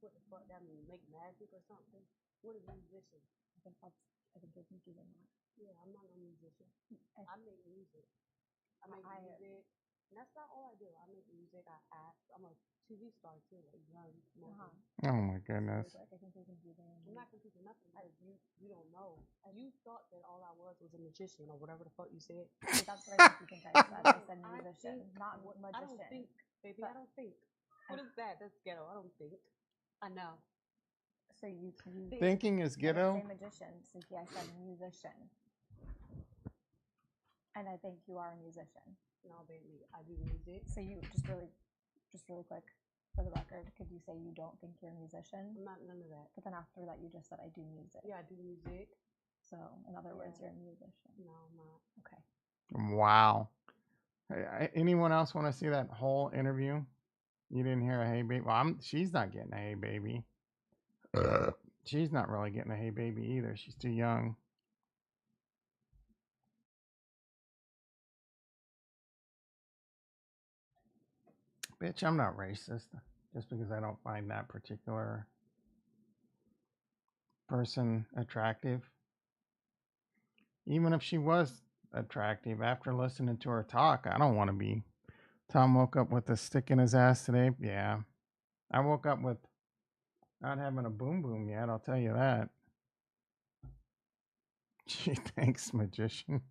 What the fuck that mean? Make magic or something? What is a musician? I think you're confusing that. Yeah, I'm not a musician. I make music. I make music. And that's not all I do. I make music. I act. I'm a TV star too, like young. Oh my goodness. I think you're confusing. I'm not confusing nothing because you don't know. You thought that all I was a magician or whatever the fuck you said. So that's what I think I said. I said musician, not magician. I don't think, baby. I don't think. What is that? That's ghetto. I don't think. I know. So you thinking is ghetto? I didn't say magician. Cynthia, I said musician. And I think you are a musician. No, baby, I do music. So you just really quick, for the record, could you say you don't think you're a musician? I'm not none of that. But then after that, you just said I do music. Yeah, I do music. So in other words, you're a musician. No, I'm not. Okay. Wow. Anyone else want to see that whole interview? You didn't hear a hey baby? Well, she's not getting a hey baby. She's not really getting a hey baby either. She's too young. Bitch, I'm not racist just because I don't find that particular person attractive. Even if she was attractive, after listening to her talk, I don't want to be. Tom woke up with a stick in his ass today. Yeah. I woke up with not having a boom boom yet, I'll tell you that. Gee, thanks, magician.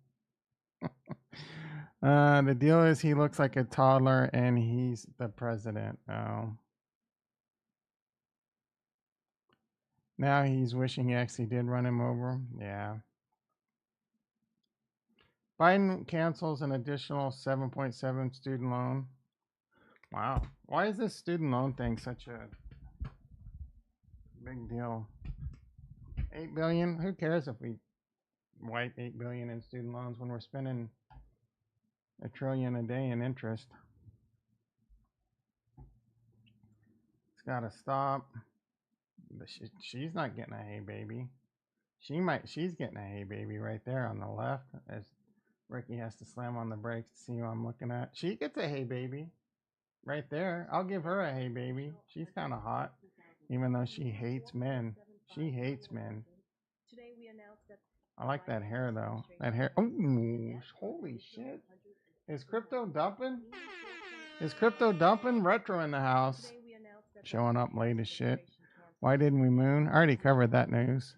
The deal is he looks like a toddler and he's the president. Oh. Now he's wishing he actually did run him over. Yeah. Biden cancels an additional 7.7 student loan. Wow. Why is this student loan thing such a big deal? 8 billion? Who cares if we wipe 8 billion in student loans when we're spending $1 trillion a day in interest. It's got to stop. She's not getting a hey baby. She's getting a hey baby right there on the left. As Ricky has to slam on the brakes to see who I'm looking at. She gets a hey baby right there. I'll give her a hey baby. She's kind of hot, even though she hates men. She hates men. I like that hair though. That hair. Oh, holy shit! Is crypto dumping? Is crypto dumping? Retro in the house. Showing up late as shit. Why didn't we moon? I already covered that news.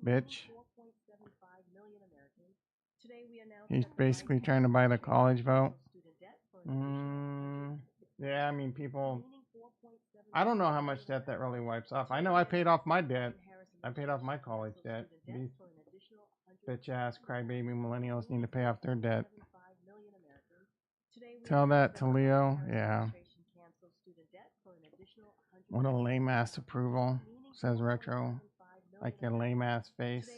Bitch. He's basically trying to buy the college vote. Yeah, I mean, people. I don't know how much debt that really wipes off. I know I paid off my debt. I paid off my college debt. These bitch ass crybaby millennials need to pay off their debt. Tell that to Leo. Yeah. What a lame ass approval, says Retro. Like your lame ass face.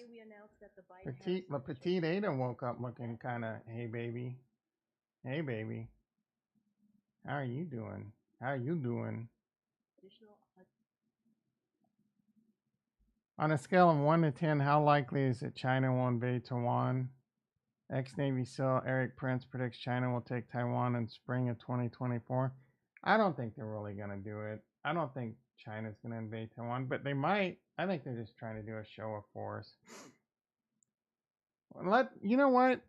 Petite Ada woke up looking kind of, hey baby. Hey baby. How are you doing? How are you doing? On a scale of 1 to 10, how likely is it China will invade Taiwan? Ex-Navy SEAL Eric Prince predicts China will take Taiwan in spring of 2024. I don't think they're really going to do it. I don't think China's going to invade Taiwan, but they might. I think they're just trying to do a show of force. You know what?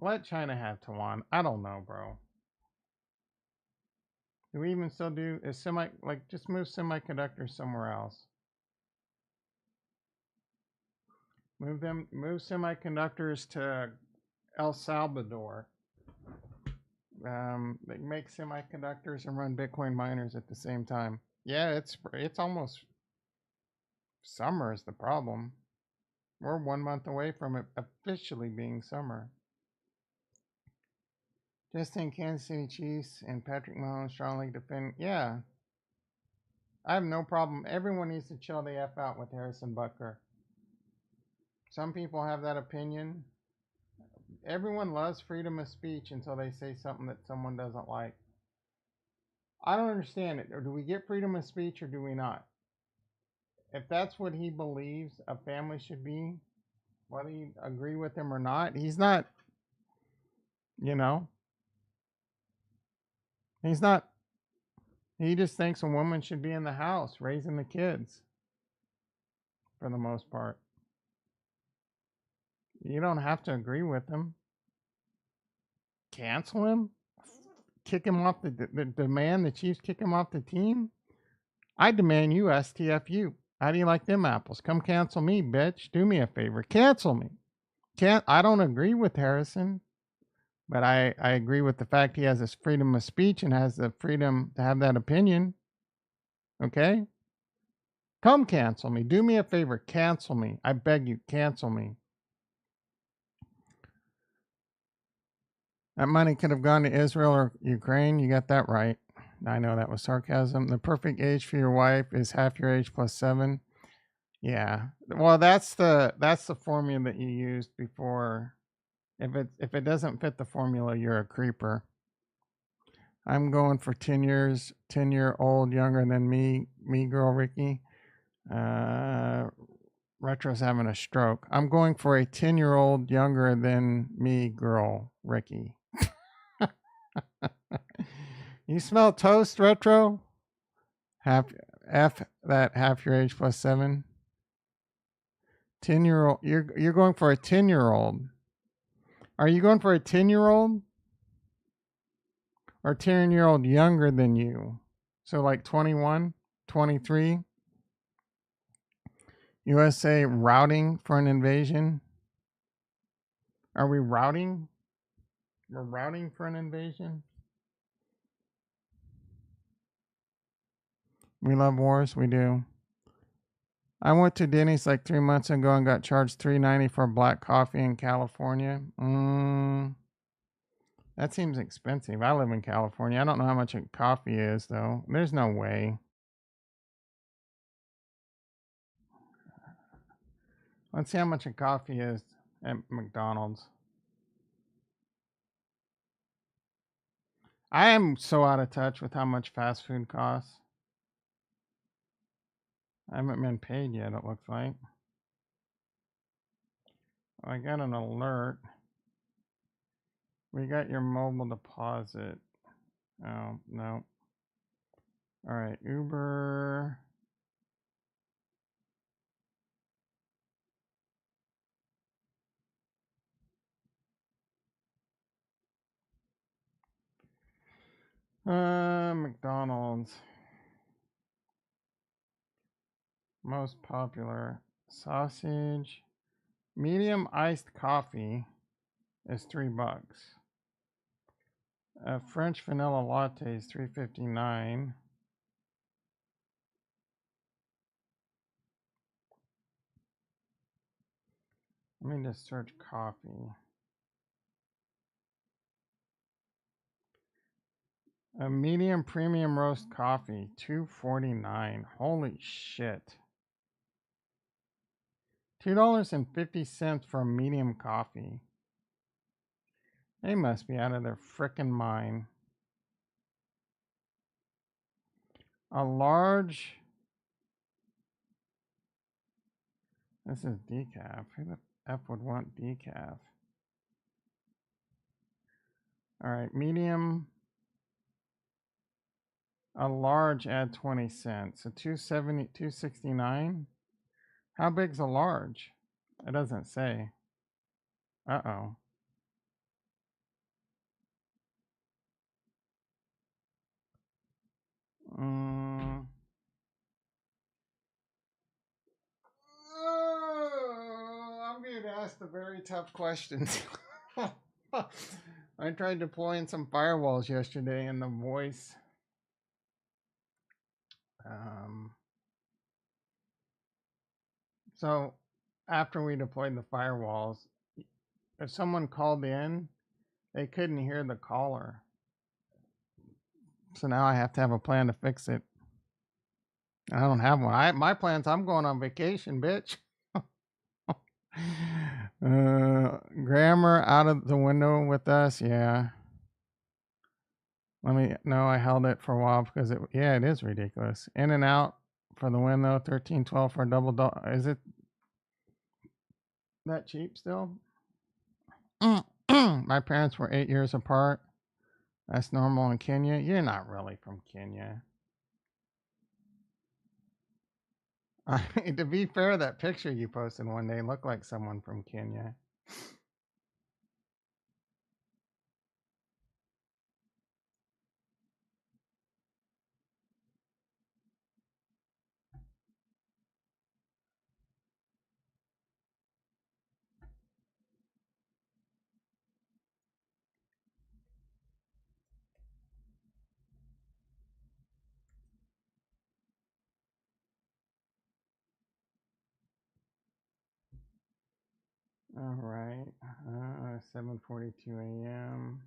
Let China have Taiwan. I don't know, bro. Do we even still do just move semiconductors somewhere else? Move semiconductors to El Salvador. They make semiconductors and run Bitcoin miners at the same time. Yeah, it's almost summer is the problem. We're 1 month away from it officially being summer. Justin, Kansas City Chiefs and Patrick Mahomes strongly defend. Yeah, I have no problem. Everyone needs to chill the F out with Harrison Butker. Some people have that opinion. Everyone loves freedom of speech until they say something that someone doesn't like. I don't understand it. Or do we get freedom of speech or do we not? If that's what he believes a family should be, whether you agree with him or not, he's not, he's not, he just thinks a woman should be in the house raising the kids for the most part. You don't have to agree with him. Cancel him? Kick him off demand the Chiefs kick him off the team? I demand you STFU. How do you like them apples? Come cancel me, bitch. Do me a favor. Cancel me. I don't agree with Harrison, but I agree with the fact he has this freedom of speech and has the freedom to have that opinion. Okay? Come cancel me. Do me a favor. Cancel me. I beg you, cancel me. That money could have gone to Israel or Ukraine. You got that right. I know that was sarcasm. The perfect age for your wife is half your age plus 7. Yeah. Well, that's the formula that you used before. If it doesn't fit the formula, you're a creeper. I'm going for 10 years, 10-year-old younger than me girl Ricky. Retro's having a stroke. I'm going for a 10-year-old younger than me girl Ricky. You smell toast, Retro? Half your age plus 7. 10-year-old. You're going for a 10-year-old. Are you going for a 10-year-old? Or 10-year-old younger than you? So like 21, 23. USA routing for an invasion. Are we routing? We're routing for an invasion. We love wars. We do. I went to Denny's like 3 months ago and got charged $3.90 for black coffee in California. That seems expensive. I live in California. I don't know how much a coffee is, though. There's no way. Let's see how much a coffee is at McDonald's. I am so out of touch with how much fast food costs. I haven't been paid yet, it looks like. I got an alert. We got your mobile deposit. Oh, no. All right, Uber. McDonald's. Most popular sausage. Medium iced coffee is $3. French vanilla latte is $3.59. Let me just search coffee. A medium premium roast coffee, $2.49. Holy shit. $2.50 for a medium coffee. They must be out of their frickin' mind. A large. This is decaf. Who the F would want decaf? All right, medium. A large, add 20 cents. So 270, 269. How big's a large? It doesn't say. Uh-oh. Oh, I'm being asked the very tough questions. I tried deploying some firewalls yesterday and the voice. So after we deployed the firewalls, if someone called in, they couldn't hear the caller. So now I have to have a plan to fix it. I don't have one. My plan's I'm going on vacation, bitch. Grammar out of the window with us, yeah. No, I held it for a while because it is ridiculous. In and out for the win though, 13-12 for a double. Is it that cheap still? My parents were 8 years apart. That's normal in Kenya. You're not really from Kenya. To be fair, that picture you posted one day looked like someone from Kenya. All right, 7:42 a.m.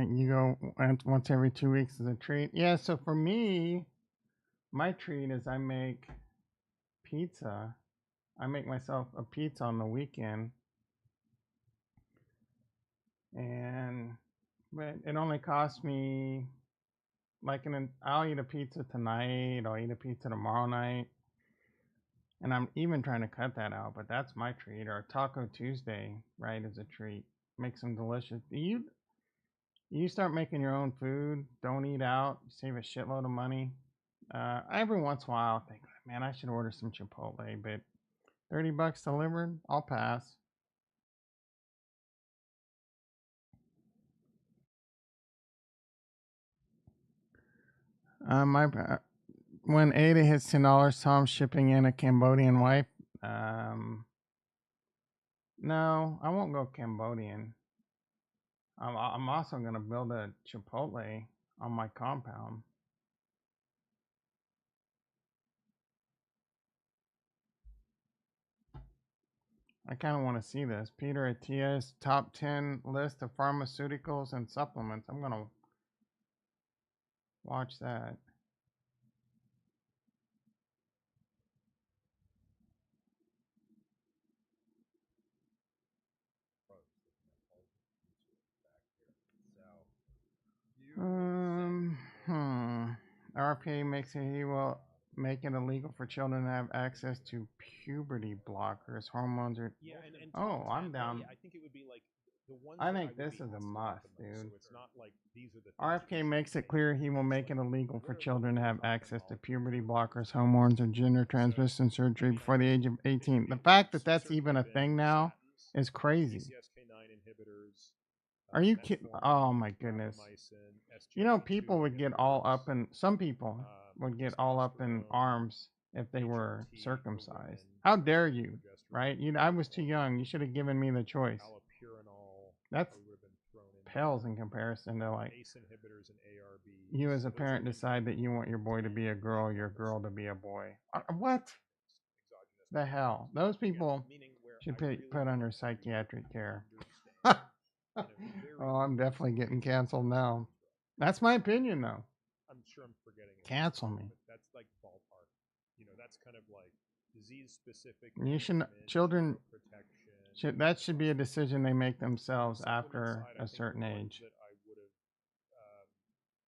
You go once every 2 weeks as a treat. Yeah, so for me, my treat is I make pizza. I make myself a pizza on the weekend. But it only costs me I'll eat a pizza tonight, I'll eat a pizza tomorrow night. And I'm even trying to cut that out, but that's my treat. Or Taco Tuesday, right, is a treat. Make some delicious. You start making your own food. Don't eat out. Save a shitload of money. Every once in a while, I think, man, I should order some Chipotle, but $30 delivered, I'll pass. When ADA hits $10, Tom's shipping in a Cambodian wife. No, I won't go Cambodian. I'm also gonna build a Chipotle on my compound. I kind of want to see this. Peter Attia's top 10 list of pharmaceuticals and supplements. I'm gonna watch that. RFK makes it he will make it illegal for children to have access to puberty blockers, hormones, or Yeah, and oh, I'm down. I think it would be like the ones. I that think would this be is a asking must, the most. dude. So it's not like these are the things RFK you makes should it take. clear he will It's make like, it illegal for what are children to the have top access to molecules puberty that blockers, so, hormones, or gender transition surgery before the age of 18. The fact that that's even a thing now is crazy. PCSK9 inhibitors. Are you kidding? Oh my goodness. You know, people would get all up in, some people would get all up in arms if they were circumcised. How dare you, right? I was too young. You should have given me the choice. That's pales in comparison to like you as a parent decide that you want your boy to be a girl, your girl to be a boy. What the hell? Those people should be put under psychiatric care. Oh, I'm definitely getting canceled now. That's my opinion, though. I'm sure I'm forgetting it. Cancel me. But that's like ballpark. You know, that's kind of like disease specific. You should children should that should be a decision they make themselves after a certain age. That I would have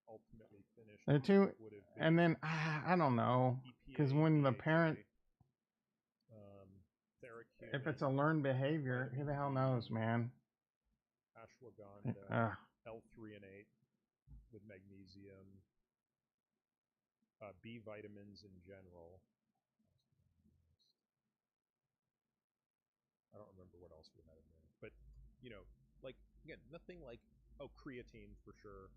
ultimately finished. They're too, and then I don't know, because when the parent, if it's a learned behavior, who the hell knows, man? Ashwagandha, L-threonate with magnesium, B vitamins in general. I don't remember what else we had in there, but you know, like again, nothing like creatine for sure.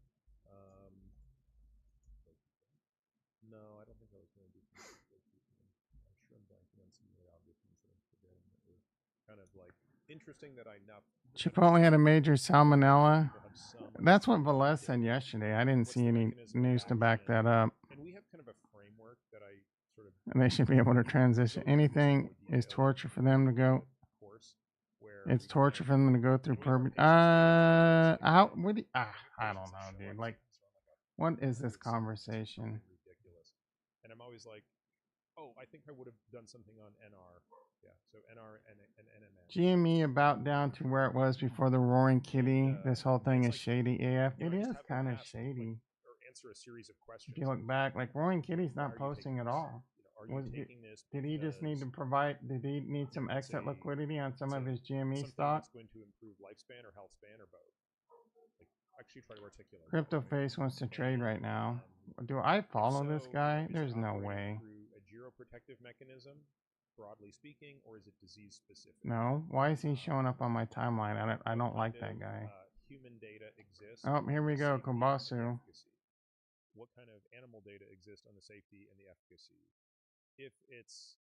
No, I don't think I was going to do. I'm sure I'm blanking on some of the obvious things that I'm forgetting that were kind of like interesting that I not. Chipotle had a major salmonella. That's what Velez said yesterday. I didn't see any news to back that up. And we have kind of a framework that I sort of. And they should be able to transition. Anything is torture for them to go. It's torture for them to go through I don't know, dude. Like, what is this conversation? And I'm always like, oh, I think I would have done something on NR. Yeah, so NR and NMN. GME about down to where it was before the Roaring Kitty. This whole thing is shady AF. It is kind of shady. Or answer a series of questions. If you look back, like Roaring Kitty's not posting at all. Did he just need to provide? Did he need some exit liquidity on some of his GME stock? Going to improve lifespan or health span or both. Like, actually try to articulate. CryptoFace wants to trade right now. Do I follow this guy? There's no way. A geroprotective mechanism, broadly speaking, or is it disease specific? No. Why is he showing up on my timeline? I don't like that guy. Human data exists. Oh, here we go, Kobasu. What kind of animal data exists on the safety and the efficacy? If it's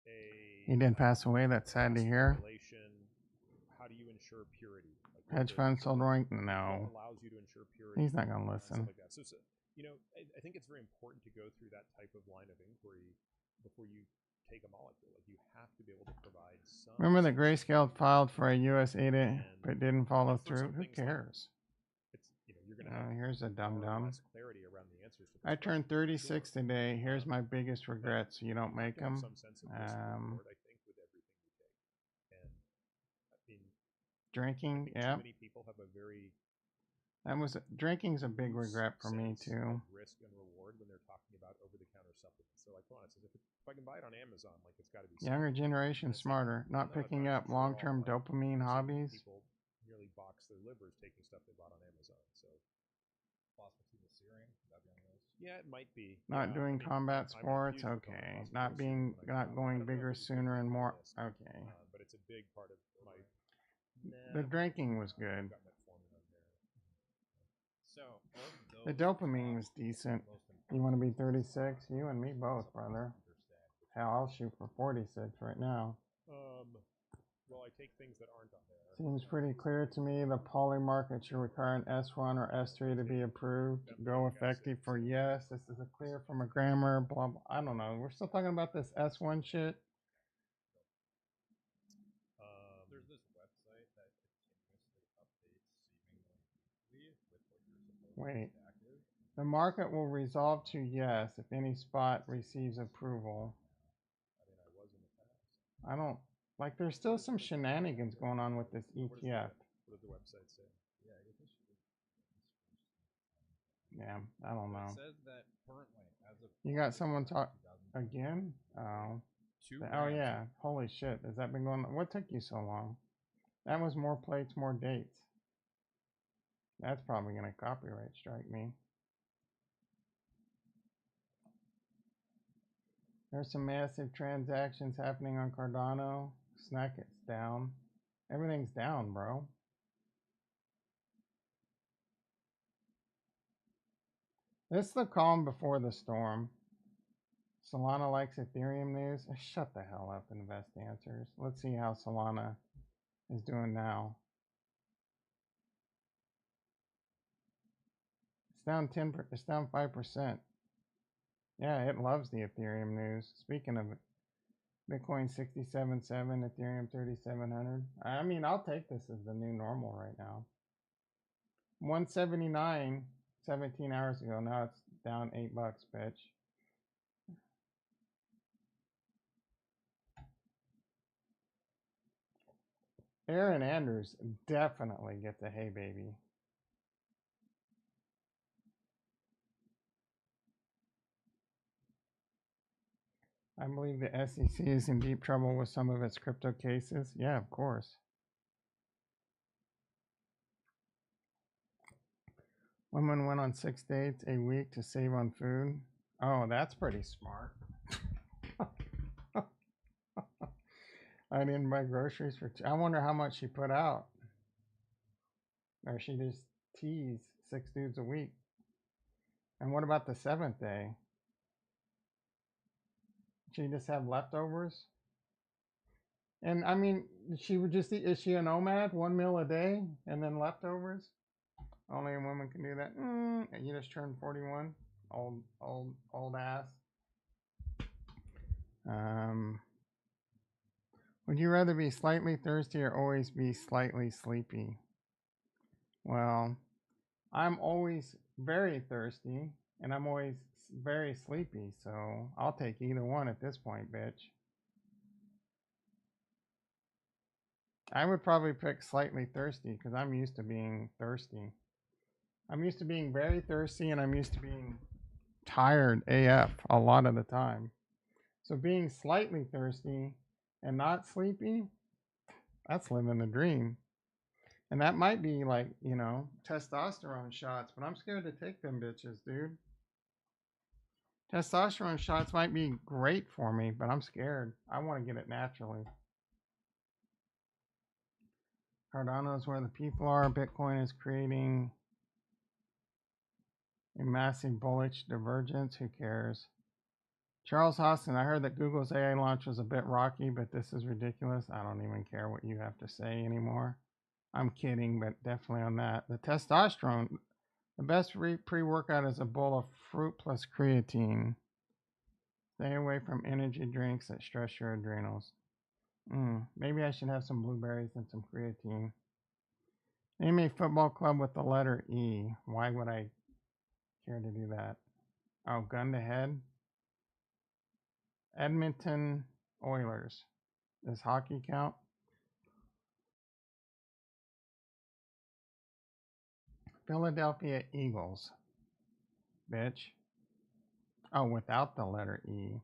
he did pass away, that's sad to hear. How do you ensure purity? Hedge fund sold Roaring? No. Allows you to ensure purity. He's not going to listen. Like that. So, you know, I think it's very important to go through that type of line of inquiry before you take a molecule. Like, you have to be able to provide some. Remember that Grayscale filed for a US ADA but didn't follow through? Who cares? Here's a dum-dum. I turned 36 today. Here's my biggest regret, so you don't make them. Drinking, yeah. Drinking's a big regret for me too. Risk and reward when they're talking about over-the-counter supplements. They're like, well, if I can buy it on Amazon, like it's got to be. Younger generation smarter, not picking up long-term dopamine hobbies. People nearly box their livers taking stuff they bought on Amazon. So. Yeah, it might be. Not doing combat sports, okay. Not going bigger sooner and more, okay. But it's a big part of my. The drinking was good. The dopamine was decent. You want to be 36? You and me both, brother. Hell, I'll shoot for 46 right now. Well, I take things that aren't on there. Seems pretty clear to me the poly market should require an S1 or S3 to be approved. Go effective for yes. This is a clear from a grammar, blah, blah. I don't know. We're still talking about this S1 shit. There's this website that continuously updates seemingly weekly with what you're supposed Wait. to be active. The market will resolve to yes if any spot receives approval. I mean, I was in the past. I don't, like, there's still some shenanigans going on with this ETF. What does the website say? Yeah, I guess I should. Yeah, I don't know. It says that currently, as of You got someone talk again? Oh. Oh yeah. Holy shit. Has that been going on? What took you so long? That was more plates, more dates. That's probably gonna copyright strike me. There's some massive transactions happening on Cardano. Snack, it's down. Everything's down, bro. This is the calm before the storm. Solana likes Ethereum news. Shut the hell up, Invest Answers. Let's see how Solana is doing now. It's down 10. It's down 5%. Yeah, it loves the Ethereum news. Speaking of it, Bitcoin 67.7, Ethereum 3,700. I mean, I'll take this as the new normal right now. 179 17 hours ago. Now it's down $8, bitch. Aaron Andrews definitely gets a hey baby. I believe the SEC is in deep trouble with some of its crypto cases. Yeah, of course. Women went on 6 dates a week to save on food. Oh, that's pretty smart. I didn't buy groceries for I wonder how much she put out. Or she just teased 6 dudes a week. And what about the 7th day? She just have leftovers? And I mean, she would just eat, is she a nomad? 1 meal a day and then leftovers? Only a woman can do that. You just turned 41. Old ass. Would you rather be slightly thirsty or always be slightly sleepy? Well, I'm always very thirsty and I'm always very sleepy, so I'll take either one at this point, bitch. I would probably pick slightly thirsty because I'm used to being thirsty. I'm used to being very thirsty and I'm used to being tired AF a lot of the time. So being slightly thirsty and not sleepy, that's living the dream. And that might be like, you know, testosterone shots, but I'm scared to take them bitches, dude. Testosterone shots might be great for me, but I'm scared. I want to get it naturally. Cardano is where the people are. Bitcoin is creating a massive bullish divergence. Who cares? Charles Hostin, I heard that Google's AI launch was a bit rocky, but this is ridiculous. I don't even care what you have to say anymore. I'm kidding, but definitely on that. The testosterone, the best pre-workout is a bowl of fruit plus creatine. Stay away from energy drinks that stress your adrenals. Maybe I should have some blueberries and some creatine. Name a football club with the letter E. Why would I care to do that? Oh, gun to head. Edmonton Oilers. Does hockey count? Philadelphia Eagles. Bitch. Oh, without the letter E.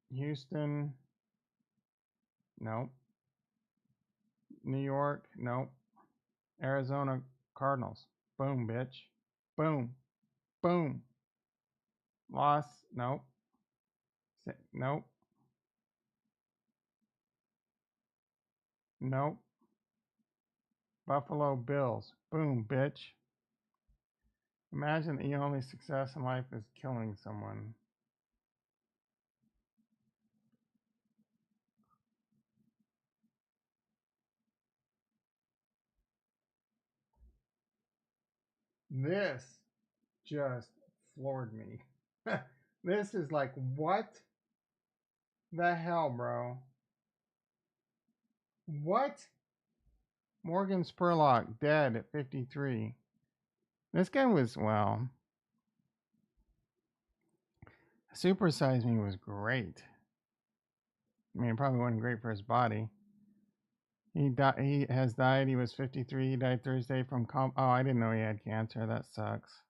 Houston. Nope. New York. Nope. Arizona Cardinals. Boom, bitch. Boom. Boom. Loss. Nope. Nope. Nope. Buffalo Bills. Boom, bitch. Imagine that your only success in life is killing someone. This just floored me. This is like, what the hell, bro? What? Morgan Spurlock dead at 53. This guy was, well, Super Size Me was great. I mean, it probably wasn't great for his body. He has died. He was 53. He died Thursday from oh, I didn't know he had cancer. That sucks.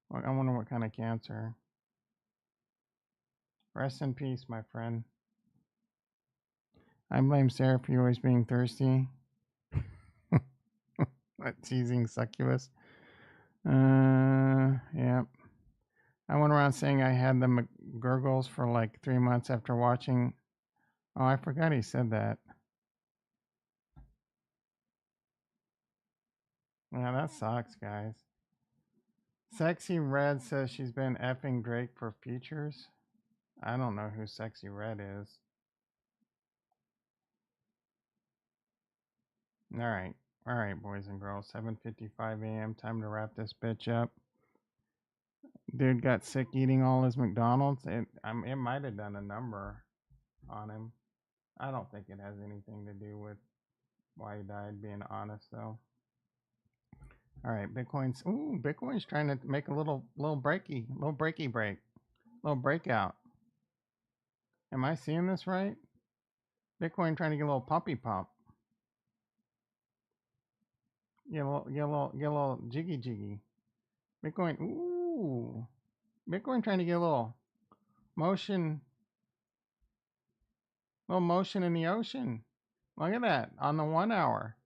Well, I wonder what kind of cancer. Rest in peace, my friend. I blame Sarah for you always being thirsty. What, teasing succubus? Yeah. I went around saying I had the gurgles for like 3 months after watching. Oh, I forgot he said that. Yeah, that sucks, guys. Sexy Red says she's been effing Drake for futures. I don't know who Sexy Red is. All right, boys and girls. 7:55 a.m. Time to wrap this bitch up. Dude got sick eating all his McDonald's. It might have done a number on him. I don't think it has anything to do with why he died. Being honest, though. All right, Bitcoin's trying to make a little breaky break, little breakout. Am I seeing this right? Bitcoin trying to get a little pumpy pump. Get a little jiggy. Bitcoin, Bitcoin trying to get a little motion in the ocean. Look at that on the 1 hour.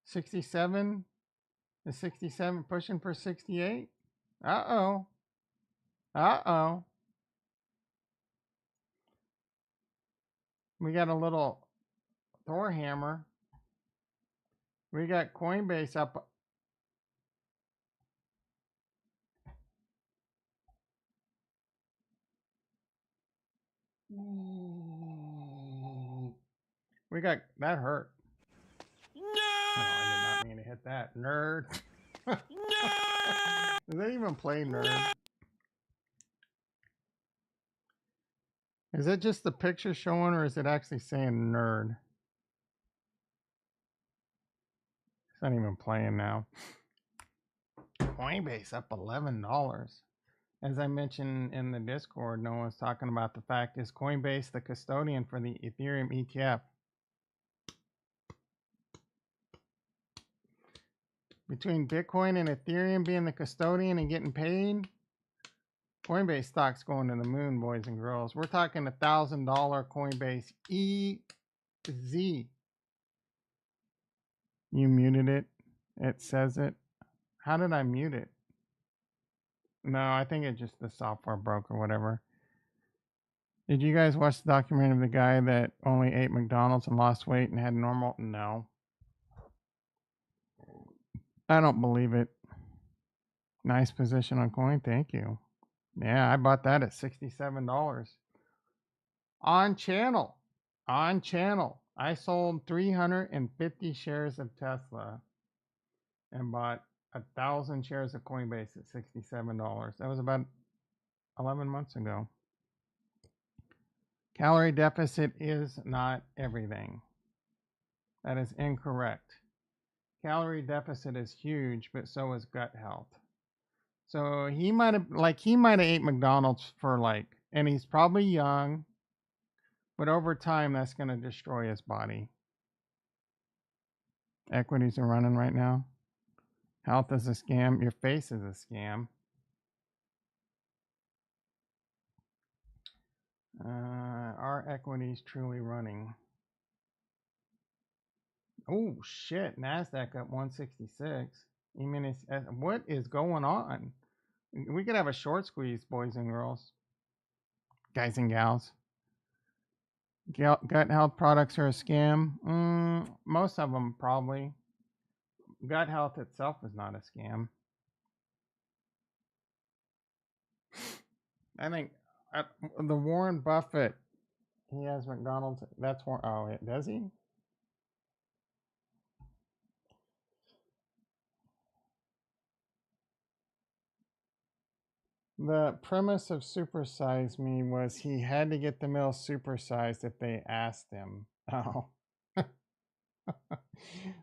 67 to 67, pushing for 68. Uh-oh. We got a little Thor hammer. We got Coinbase up. We got, that hurt. No! Oh, I did not mean to hit that. Nerd. No! Does that even play nerd? No! Is it just the picture showing, or is it actually saying nerd? It's not even playing now. Coinbase up $11. As I mentioned in the Discord, no one's talking about the fact, is Coinbase the custodian for the Ethereum ETF? Between Bitcoin and Ethereum being the custodian and getting paid, Coinbase stock's going to the moon, boys and girls. We're talking $1,000 Coinbase EZ. You muted it. It says it. How did I mute it? No, I think it just, the software broke or whatever. Did you guys watch the documentary of the guy that only ate McDonald's and lost weight and had normal? No. I don't believe it. Nice position on coin. Thank you. Yeah, I bought that at $67. On channel. I sold 350 shares of Tesla and bought 1,000 shares of Coinbase at $67. That was about 11 months ago. Calorie deficit is not everything. That is incorrect. Calorie deficit is huge, but so is gut health. So he might have ate McDonald's for and he's probably young, but over time that's going to destroy his body. Equities are running right now. Health is a scam. Your face is a scam. Are equities truly running? Oh shit! Nasdaq up 166. I mean, what is going on? We could have a short squeeze, boys and girls, guys and gals. Gut health products are a scam. Most of them probably. gut health itself is not a scam. I think the Warren Buffett, he has McDonald's. That's Warren. Oh, does he? The premise of Supersize Me was he had to get the meal supersized if they asked him. Oh.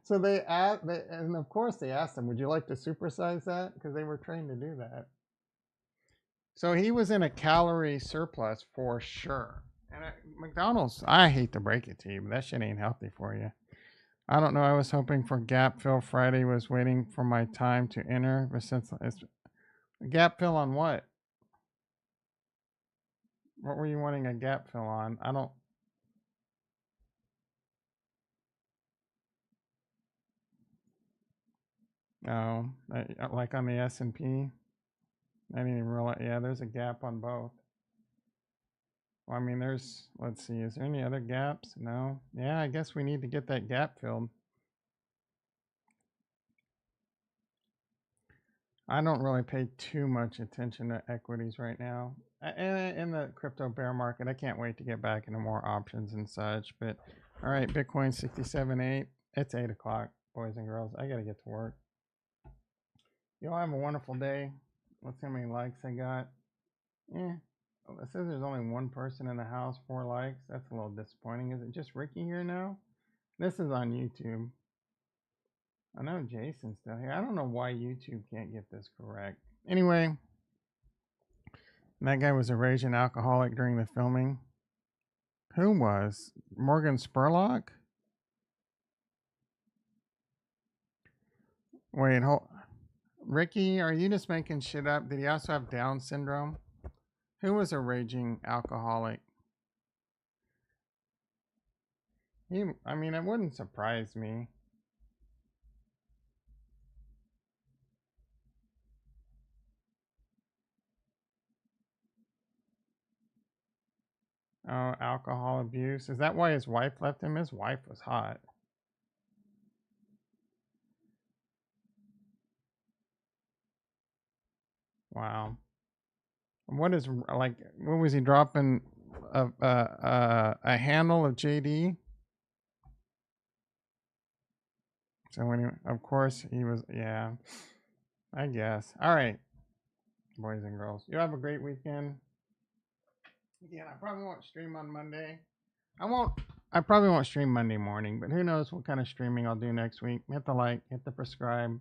So they asked, and of course they asked him, would you like to supersize that? Because they were trained to do that. So he was in a calorie surplus for sure. And McDonald's, I hate to break it to you, but that shit ain't healthy for you. I don't know. I was hoping for gap fill Friday, was waiting for my time to enter. But since it's gap fill on what? What were you wanting a gap fill on? I don't. No, like on the S&P. I didn't even realize. Yeah, there's a gap on both. Well, I mean, let's see, is there any other gaps? No. Yeah, I guess we need to get that gap filled. I don't really pay too much attention to equities right now. In the crypto bear market, I can't wait to get back into more options and such. But all right, Bitcoin 67.8. It's 8 o'clock, boys and girls. I got to get to work. Y'all have a wonderful day. Let's see how many likes I got. It says there's only one person in the house, 4 likes. That's a little disappointing. Is it just Ricky here now? This is on YouTube. I know Jason's still here. I don't know why YouTube can't get this correct. Anyway, that guy was a raging alcoholic during the filming. Who was? Morgan Spurlock? Wait, hold. Ricky, are you just making shit up? Did he also have Down syndrome? Who was a raging alcoholic? I mean, it wouldn't surprise me. Oh, alcohol abuse. Is that why his wife left him? His wife was hot. Wow. What is, like, what was he dropping? A handle of JD? So when he, of course he was, yeah, I guess. All right, boys and girls, you have a great weekend. Yeah, I probably won't stream on Monday. I probably won't stream Monday morning, but who knows what kind of streaming I'll do next week. Hit the like, hit the subscribe.